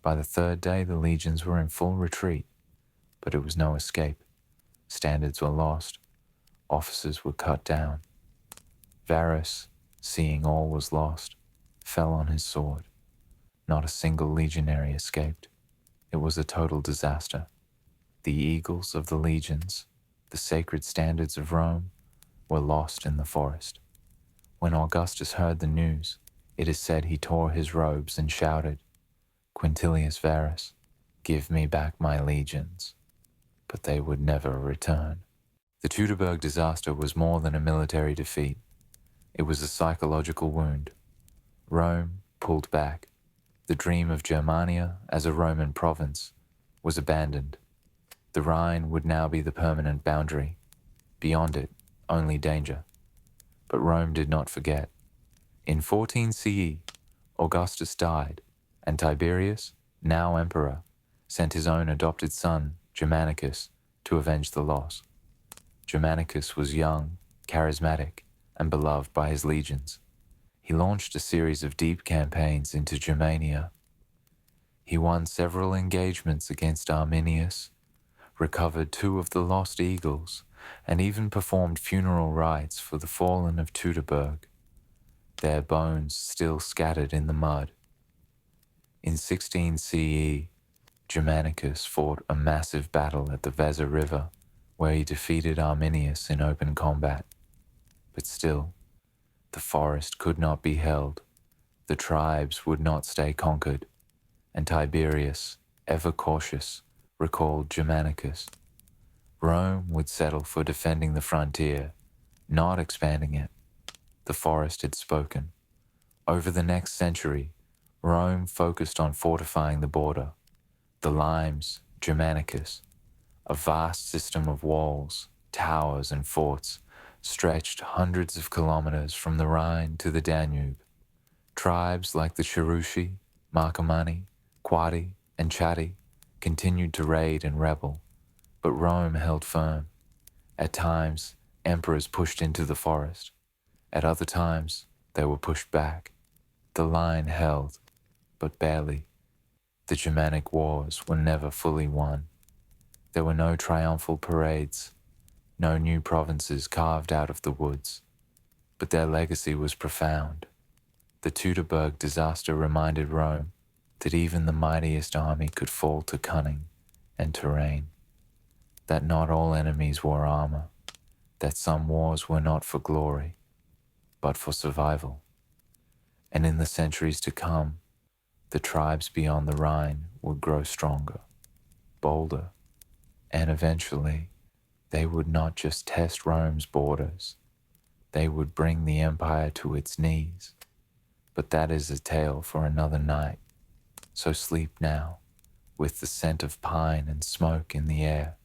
By the 3rd day the legions were in full retreat, but it was no escape. Standards were lost. Officers were cut down. Varus, seeing all was lost, fell on his sword. Not a single legionary escaped. It was a total disaster. The eagles of the legions, the sacred standards of Rome, were lost in the forest. When Augustus heard the news, it is said he tore his robes and shouted, "Quintilius Varus, give me back my legions." But they would never return. The Teutoburg disaster was more than a military defeat. It was a psychological wound. Rome pulled back. The dream of Germania as a Roman province was abandoned. The Rhine would now be the permanent boundary. Beyond it, only danger. But Rome did not forget. In 14 CE, Augustus died, and Tiberius, now emperor, sent his own adopted son, Germanicus, to avenge the loss. Germanicus was young, charismatic, and beloved by his legions. He launched a series of deep campaigns into Germania. He won several engagements against Arminius, recovered 2 of the lost eagles, and even performed funeral rites for the fallen of Teutoburg, their bones still scattered in the mud. In 16 CE, Germanicus fought a massive battle at the Weser River, where he defeated Arminius in open combat. But still, the forest could not be held, the tribes would not stay conquered, and Tiberius, ever cautious, recalled Germanicus. Rome would settle for defending the frontier, not expanding it. The forest had spoken. Over the next century, Rome focused on fortifying the border. The limes, Germanicus, a vast system of walls, towers, and forts, stretched hundreds of kilometers from the Rhine to the Danube. Tribes like the Cherusci, Marcomanni, Quadi, and Chatti continued to raid and rebel, but Rome held firm. At times, emperors pushed into the forest. At other times, they were pushed back. The line held, but barely. The Germanic wars were never fully won. There were no triumphal parades, no new provinces carved out of the woods, but their legacy was profound. The Teutoburg disaster reminded Rome that even the mightiest army could fall to cunning and terrain, that not all enemies wore armor, that some wars were not for glory, but for survival. And in the centuries to come, the tribes beyond the Rhine would grow stronger, bolder, and eventually they would not just test Rome's borders, they would bring the empire to its knees. But that is a tale for another night, so sleep now, with the scent of pine and smoke in the air.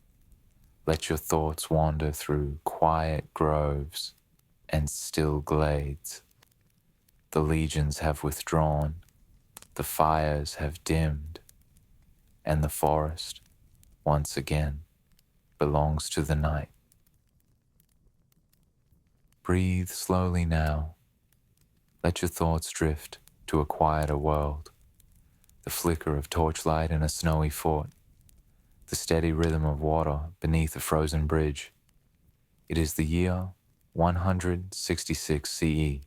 Let your thoughts wander through quiet groves and still glades. The legions have withdrawn, the fires have dimmed, and the forest, once again, belongs to the night. Breathe slowly now. Let your thoughts drift to a quieter world. The flicker of torchlight in a snowy fort, the steady rhythm of water beneath a frozen bridge. It is the year 166 CE,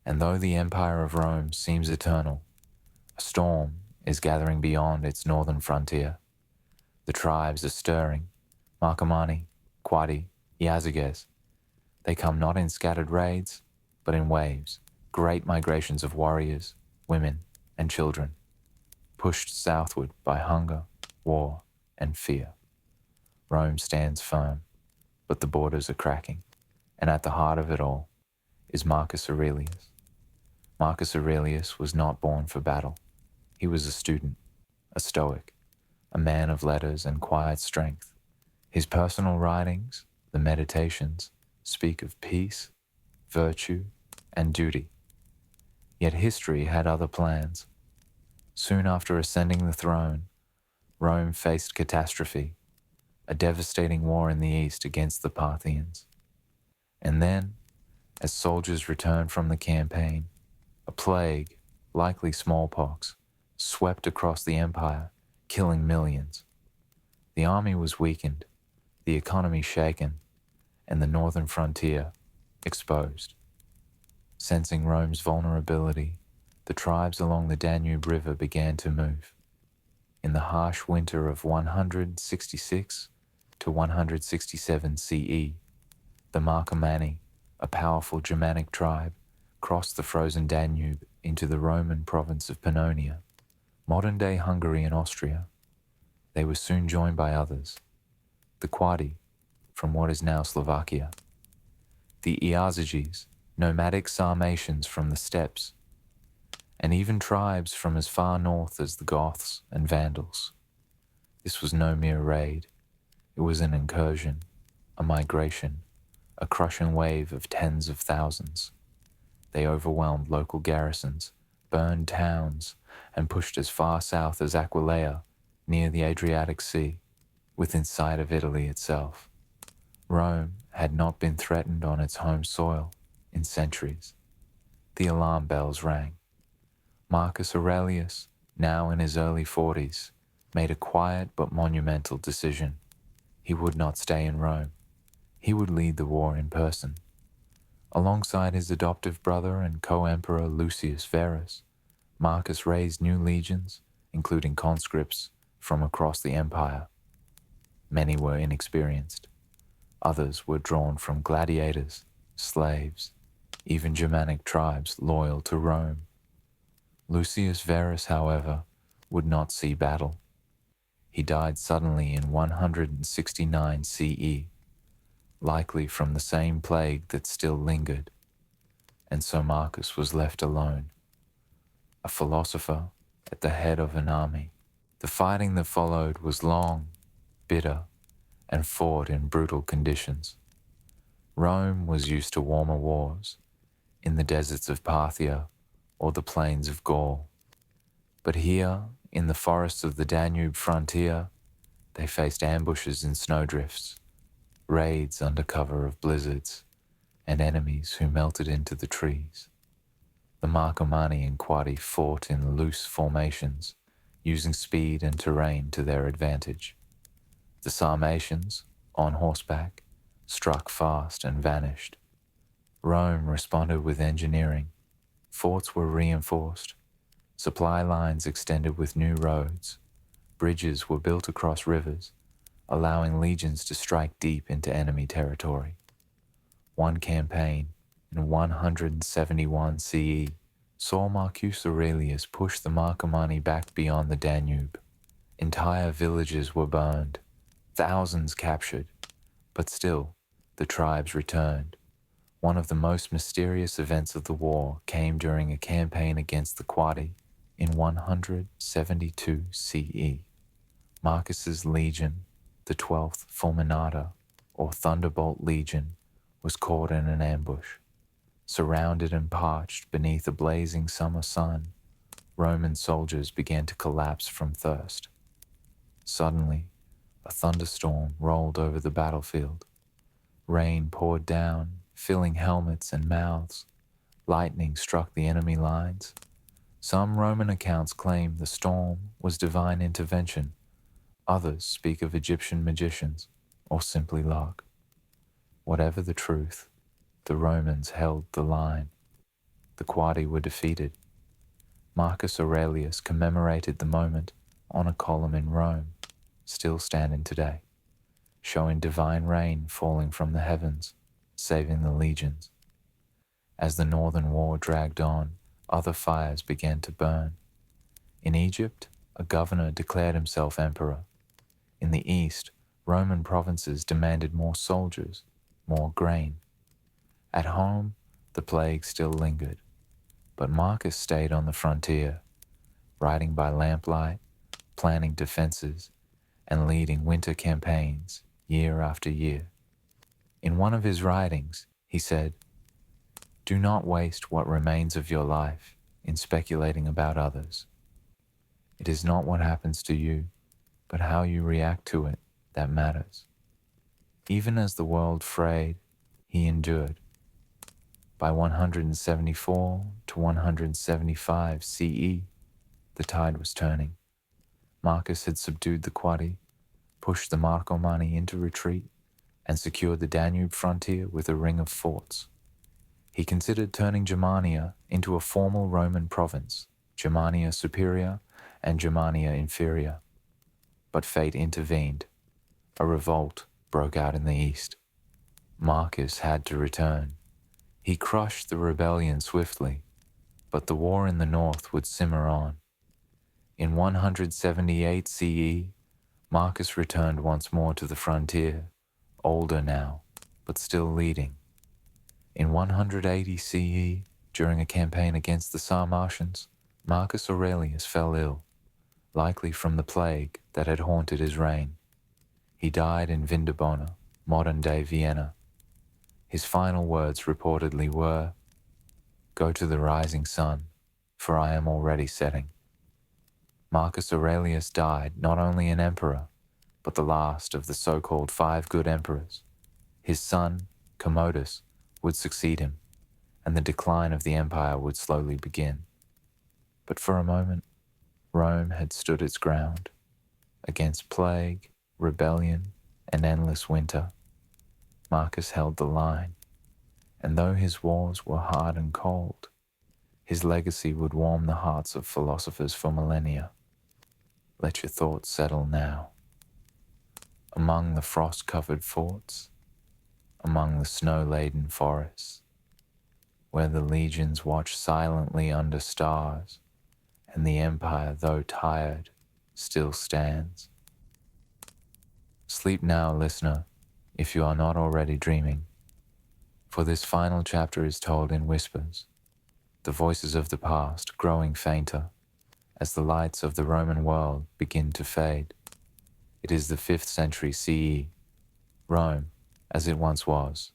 and though the empire of Rome seems eternal, a storm is gathering beyond its northern frontier. The tribes are stirring, Marcomanni, Quadi, Iazyges. They come not in scattered raids, but in waves, great migrations of warriors, women, and children, pushed southward by hunger, war, and fear. Rome stands firm, but the borders are cracking, and at the heart of it all is Marcus Aurelius. Marcus Aurelius was not born for battle. He was a student, a stoic, a man of letters and quiet strength. His personal writings, the Meditations, speak of peace, virtue, and duty. Yet history had other plans. Soon after ascending the throne, Rome faced catastrophe, a devastating war in the east against the Parthians. And then, as soldiers returned from the campaign, a plague, likely smallpox, swept across the empire, killing millions. The army was weakened, the economy shaken, and the northern frontier exposed. Sensing Rome's vulnerability, the tribes along the Danube River began to move. In the harsh winter of 166 to 167 CE, the Marcomanni, a powerful Germanic tribe, crossed the frozen Danube into the Roman province of Pannonia, modern-day Hungary and Austria. They were soon joined by others, the Quadi, from what is now Slovakia, the Iazyges, nomadic Sarmatians from the steppes, and even tribes from as far north as the Goths and Vandals. This was no mere raid. It was an incursion, a migration, a crushing wave of tens of thousands. They overwhelmed local garrisons, burned towns, and pushed as far south as Aquileia, near the Adriatic Sea, within sight of Italy itself. Rome had not been threatened on its home soil in centuries. The alarm bells rang. Marcus Aurelius, now in his early 40s, made a quiet but monumental decision. He would not stay in Rome. He would lead the war in person. Alongside his adoptive brother and co-emperor Lucius Verus, Marcus raised new legions, including conscripts from across the empire. Many were inexperienced. Others were drawn from gladiators, slaves, even Germanic tribes loyal to Rome. Lucius Verus, however, would not see battle. He died suddenly in 169 CE, likely from the same plague that still lingered, and so Marcus was left alone, a philosopher at the head of an army. The fighting that followed was long, bitter, and fought in brutal conditions. Rome was used to warmer wars, in the deserts of Parthia or the plains of Gaul. But here, in the forests of the Danube frontier, they faced ambushes in snowdrifts, raids under cover of blizzards, and enemies who melted into the trees. The Marcomanni and Quadi fought in loose formations, using speed and terrain to their advantage. The Sarmatians, on horseback, struck fast and vanished. Rome responded with engineering. Forts were reinforced. Supply lines extended with new roads. Bridges were built across rivers, allowing legions to strike deep into enemy territory. One campaign, in 171 CE, saw Marcus Aurelius push the Marcomanni back beyond the Danube. Entire villages were burned, thousands captured, but still, the tribes returned. One of the most mysterious events of the war came during a campaign against the Quadi in 172 CE. Marcus's legion, the 12th Fulminata, or Thunderbolt Legion, was caught in an ambush. Surrounded and parched beneath a blazing summer sun, Roman soldiers began to collapse from thirst. Suddenly, a thunderstorm rolled over the battlefield. Rain poured down, filling helmets and mouths. Lightning struck the enemy lines. Some Roman accounts claim the storm was divine intervention. Others speak of Egyptian magicians, or simply luck. Whatever the truth, the Romans held the line. The Quadi were defeated. Marcus Aurelius commemorated the moment on a column in Rome, still standing today, showing divine rain falling from the heavens, saving the legions. As the Northern War dragged on, other fires began to burn. In Egypt, a governor declared himself emperor. In the east, Roman provinces demanded more soldiers, more grain. At home, the plague still lingered, but Marcus stayed on the frontier, riding by lamplight, planning defenses, and leading winter campaigns year after year. In one of his writings, he said, "Do not waste what remains of your life in speculating about others. It is not what happens to you, but how you react to it that matters." Even as the world frayed, he endured. By 174 to 175 CE, the tide was turning. Marcus had subdued the Quadi, pushed the Marcomanni into retreat, and secured the Danube frontier with a ring of forts. He considered turning Germania into a formal Roman province, Germania Superior and Germania Inferior. But fate intervened. A revolt broke out in the east. Marcus had to return. He crushed the rebellion swiftly, but the war in the north would simmer on. In 178 CE, Marcus returned once more to the frontier, older now, but still leading. In 180 CE, during a campaign against the Sarmatians, Marcus Aurelius fell ill, likely from the plague that had haunted his reign. He died in Vindobona, modern-day Vienna. His final words reportedly were, "Go to the rising sun, for I am already setting." Marcus Aurelius died not only an emperor, but the last of the so-called 5 good emperors. His son, Commodus, would succeed him, and the decline of the empire would slowly begin. But for a moment, Rome had stood its ground. Against plague, rebellion, and endless winter, Marcus held the line, and though his wars were hard and cold, his legacy would warm the hearts of philosophers for millennia. Let your thoughts settle now. Among the frost-covered forts, among the snow-laden forests, where the legions watch silently under stars, and the empire, though tired, still stands. Sleep now, listener, if you are not already dreaming, for this final chapter is told in whispers, the voices of the past growing fainter as the lights of the Roman world begin to fade. It is the 5th century CE. Rome, as it once was,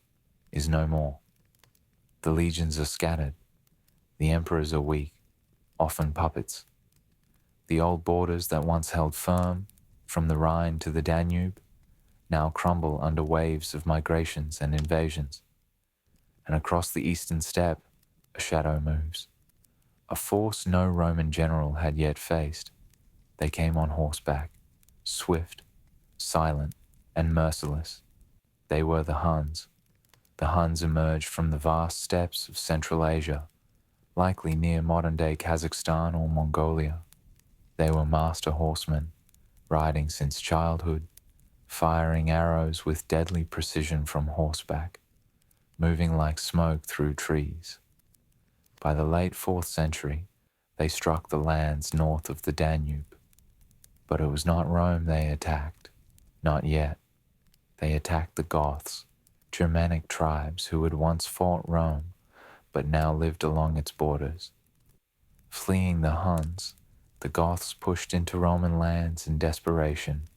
is no more. The legions are scattered. The emperors are weak, often puppets. The old borders that once held firm, from the Rhine to the Danube, now crumble under waves of migrations and invasions. And across the eastern steppe, a shadow moves. A force no Roman general had yet faced. They came on horseback, swift, silent, and merciless. They were the Huns. The Huns emerged from the vast steppes of Central Asia, likely near modern-day Kazakhstan or Mongolia. They were master horsemen, riding since childhood, firing arrows with deadly precision from horseback, moving like smoke through trees. By the late 4th century, they struck the lands north of the Danube. But it was not Rome they attacked, not yet. They attacked the Goths, Germanic tribes who had once fought Rome, but now lived along its borders. Fleeing the Huns, the Goths pushed into Roman lands in desperation.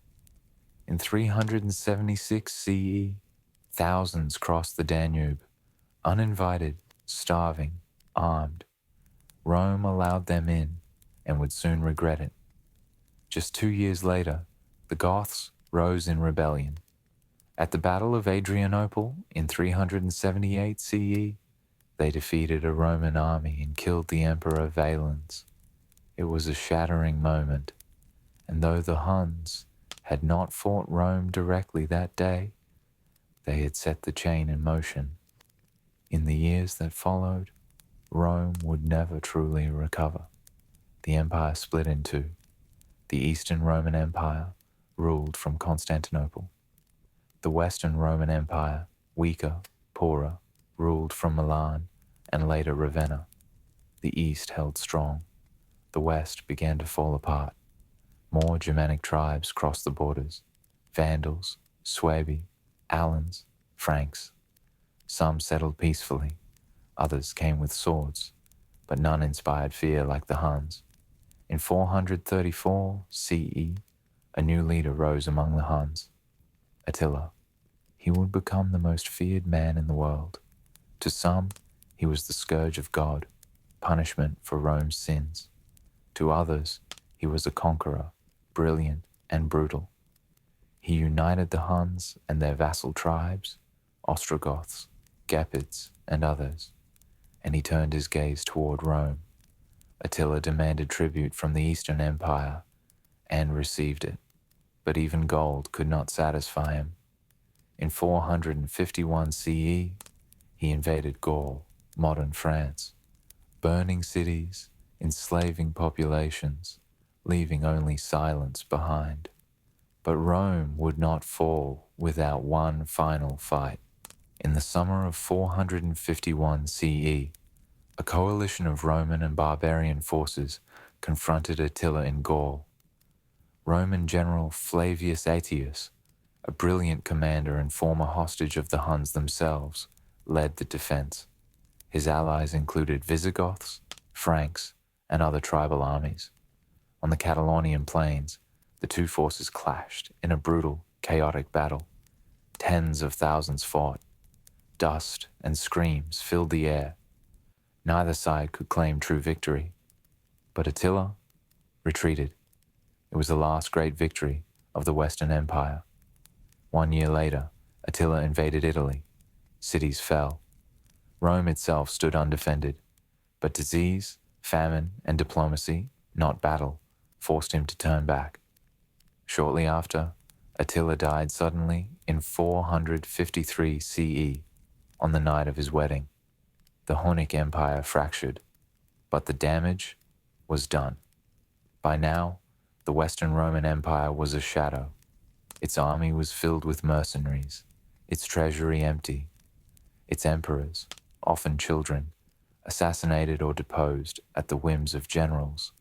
In 376 CE, thousands crossed the Danube, uninvited, starving, armed. Rome allowed them in and would soon regret it. Just 2 years later, the Goths rose in rebellion. At the Battle of Adrianople in 378 CE, they defeated a Roman army and killed the Emperor Valens. It was a shattering moment, and though the Huns had not fought Rome directly that day, they had set the chain in motion. In the years that followed, Rome would never truly recover. The empire split in two. The Eastern Roman Empire ruled from Constantinople. The Western Roman Empire, weaker, poorer, ruled from Milan and later Ravenna. The East held strong. The West began to fall apart. More Germanic tribes crossed the borders. Vandals, Suebi, Alans, Franks. Some settled peacefully. Others came with swords, but none inspired fear like the Huns. In 434 CE, a new leader rose among the Huns, Attila. He would become the most feared man in the world. To some, he was the scourge of God, punishment for Rome's sins. To others, he was a conqueror, brilliant and brutal. He united the Huns and their vassal tribes, Ostrogoths, Gepids, and others, and he turned his gaze toward Rome. Attila demanded tribute from the Eastern Empire and received it, but even gold could not satisfy him. In 451 CE, he invaded Gaul, modern France, burning cities, enslaving populations, leaving only silence behind. But Rome would not fall without one final fight. In the summer of 451 CE, a coalition of Roman and barbarian forces confronted Attila in Gaul. Roman general Flavius Aetius, a brilliant commander and former hostage of the Huns themselves, led the defense. His allies included Visigoths, Franks, and other tribal armies. On the Catalonian plains, the two forces clashed in a brutal, chaotic battle. Tens of thousands fought. Dust and screams filled the air. Neither side could claim true victory. But Attila retreated. It was the last great victory of the Western Empire. 1 year later, Attila invaded Italy. Cities fell. Rome itself stood undefended. But disease, famine, and diplomacy, not battle, forced him to turn back. Shortly after, Attila died suddenly in 453 CE, on the night of his wedding. The Punic Empire fractured, but the damage was done. By now, the Western Roman Empire was a shadow. Its army was filled with mercenaries, its treasury empty, its emperors, often children, assassinated or deposed at the whims of generals.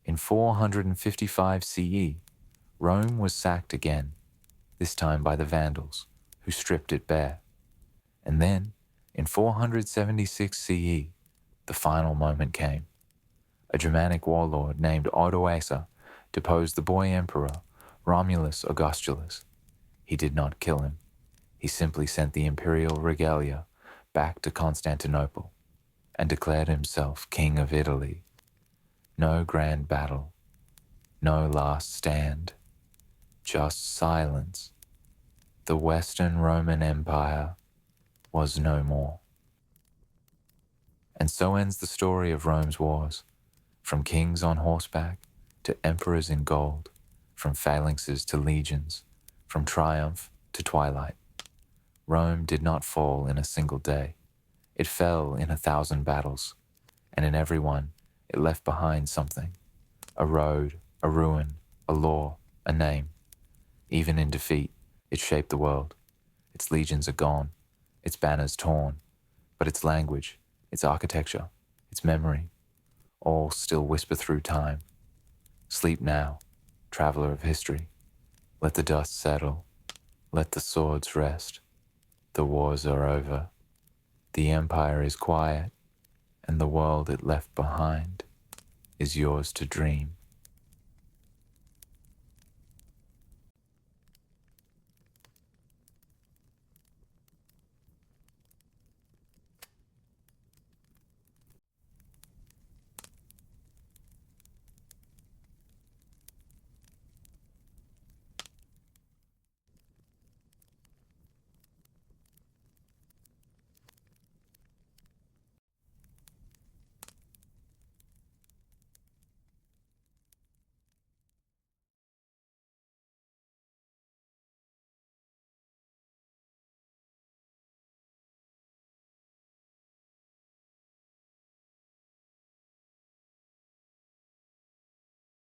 In 455 CE, Rome was sacked again, this time by the Vandals, who stripped it bare. And then, in 476 CE, the final moment came. A Germanic warlord named Odoacer deposed the boy emperor, Romulus Augustulus. He did not kill him. He simply sent the imperial regalia back to Constantinople and declared himself king of Italy. No grand battle, no last stand, just silence. The Western Roman Empire was no more. And so ends the story of Rome's wars, from kings on horseback to emperors in gold, from phalanxes to legions, from triumph to twilight. Rome did not fall in a single day. It fell in 1,000 battles, and in every one it left behind something: a road, a ruin, a law, a name. Even in defeat, it shaped the world. Its legions are gone, its banners torn, but its language, its architecture, its memory, all still whisper through time. Sleep now, traveler of history. Let the dust settle. Let the swords rest. The wars are over. The empire is quiet, and the world it left behind is yours to dream.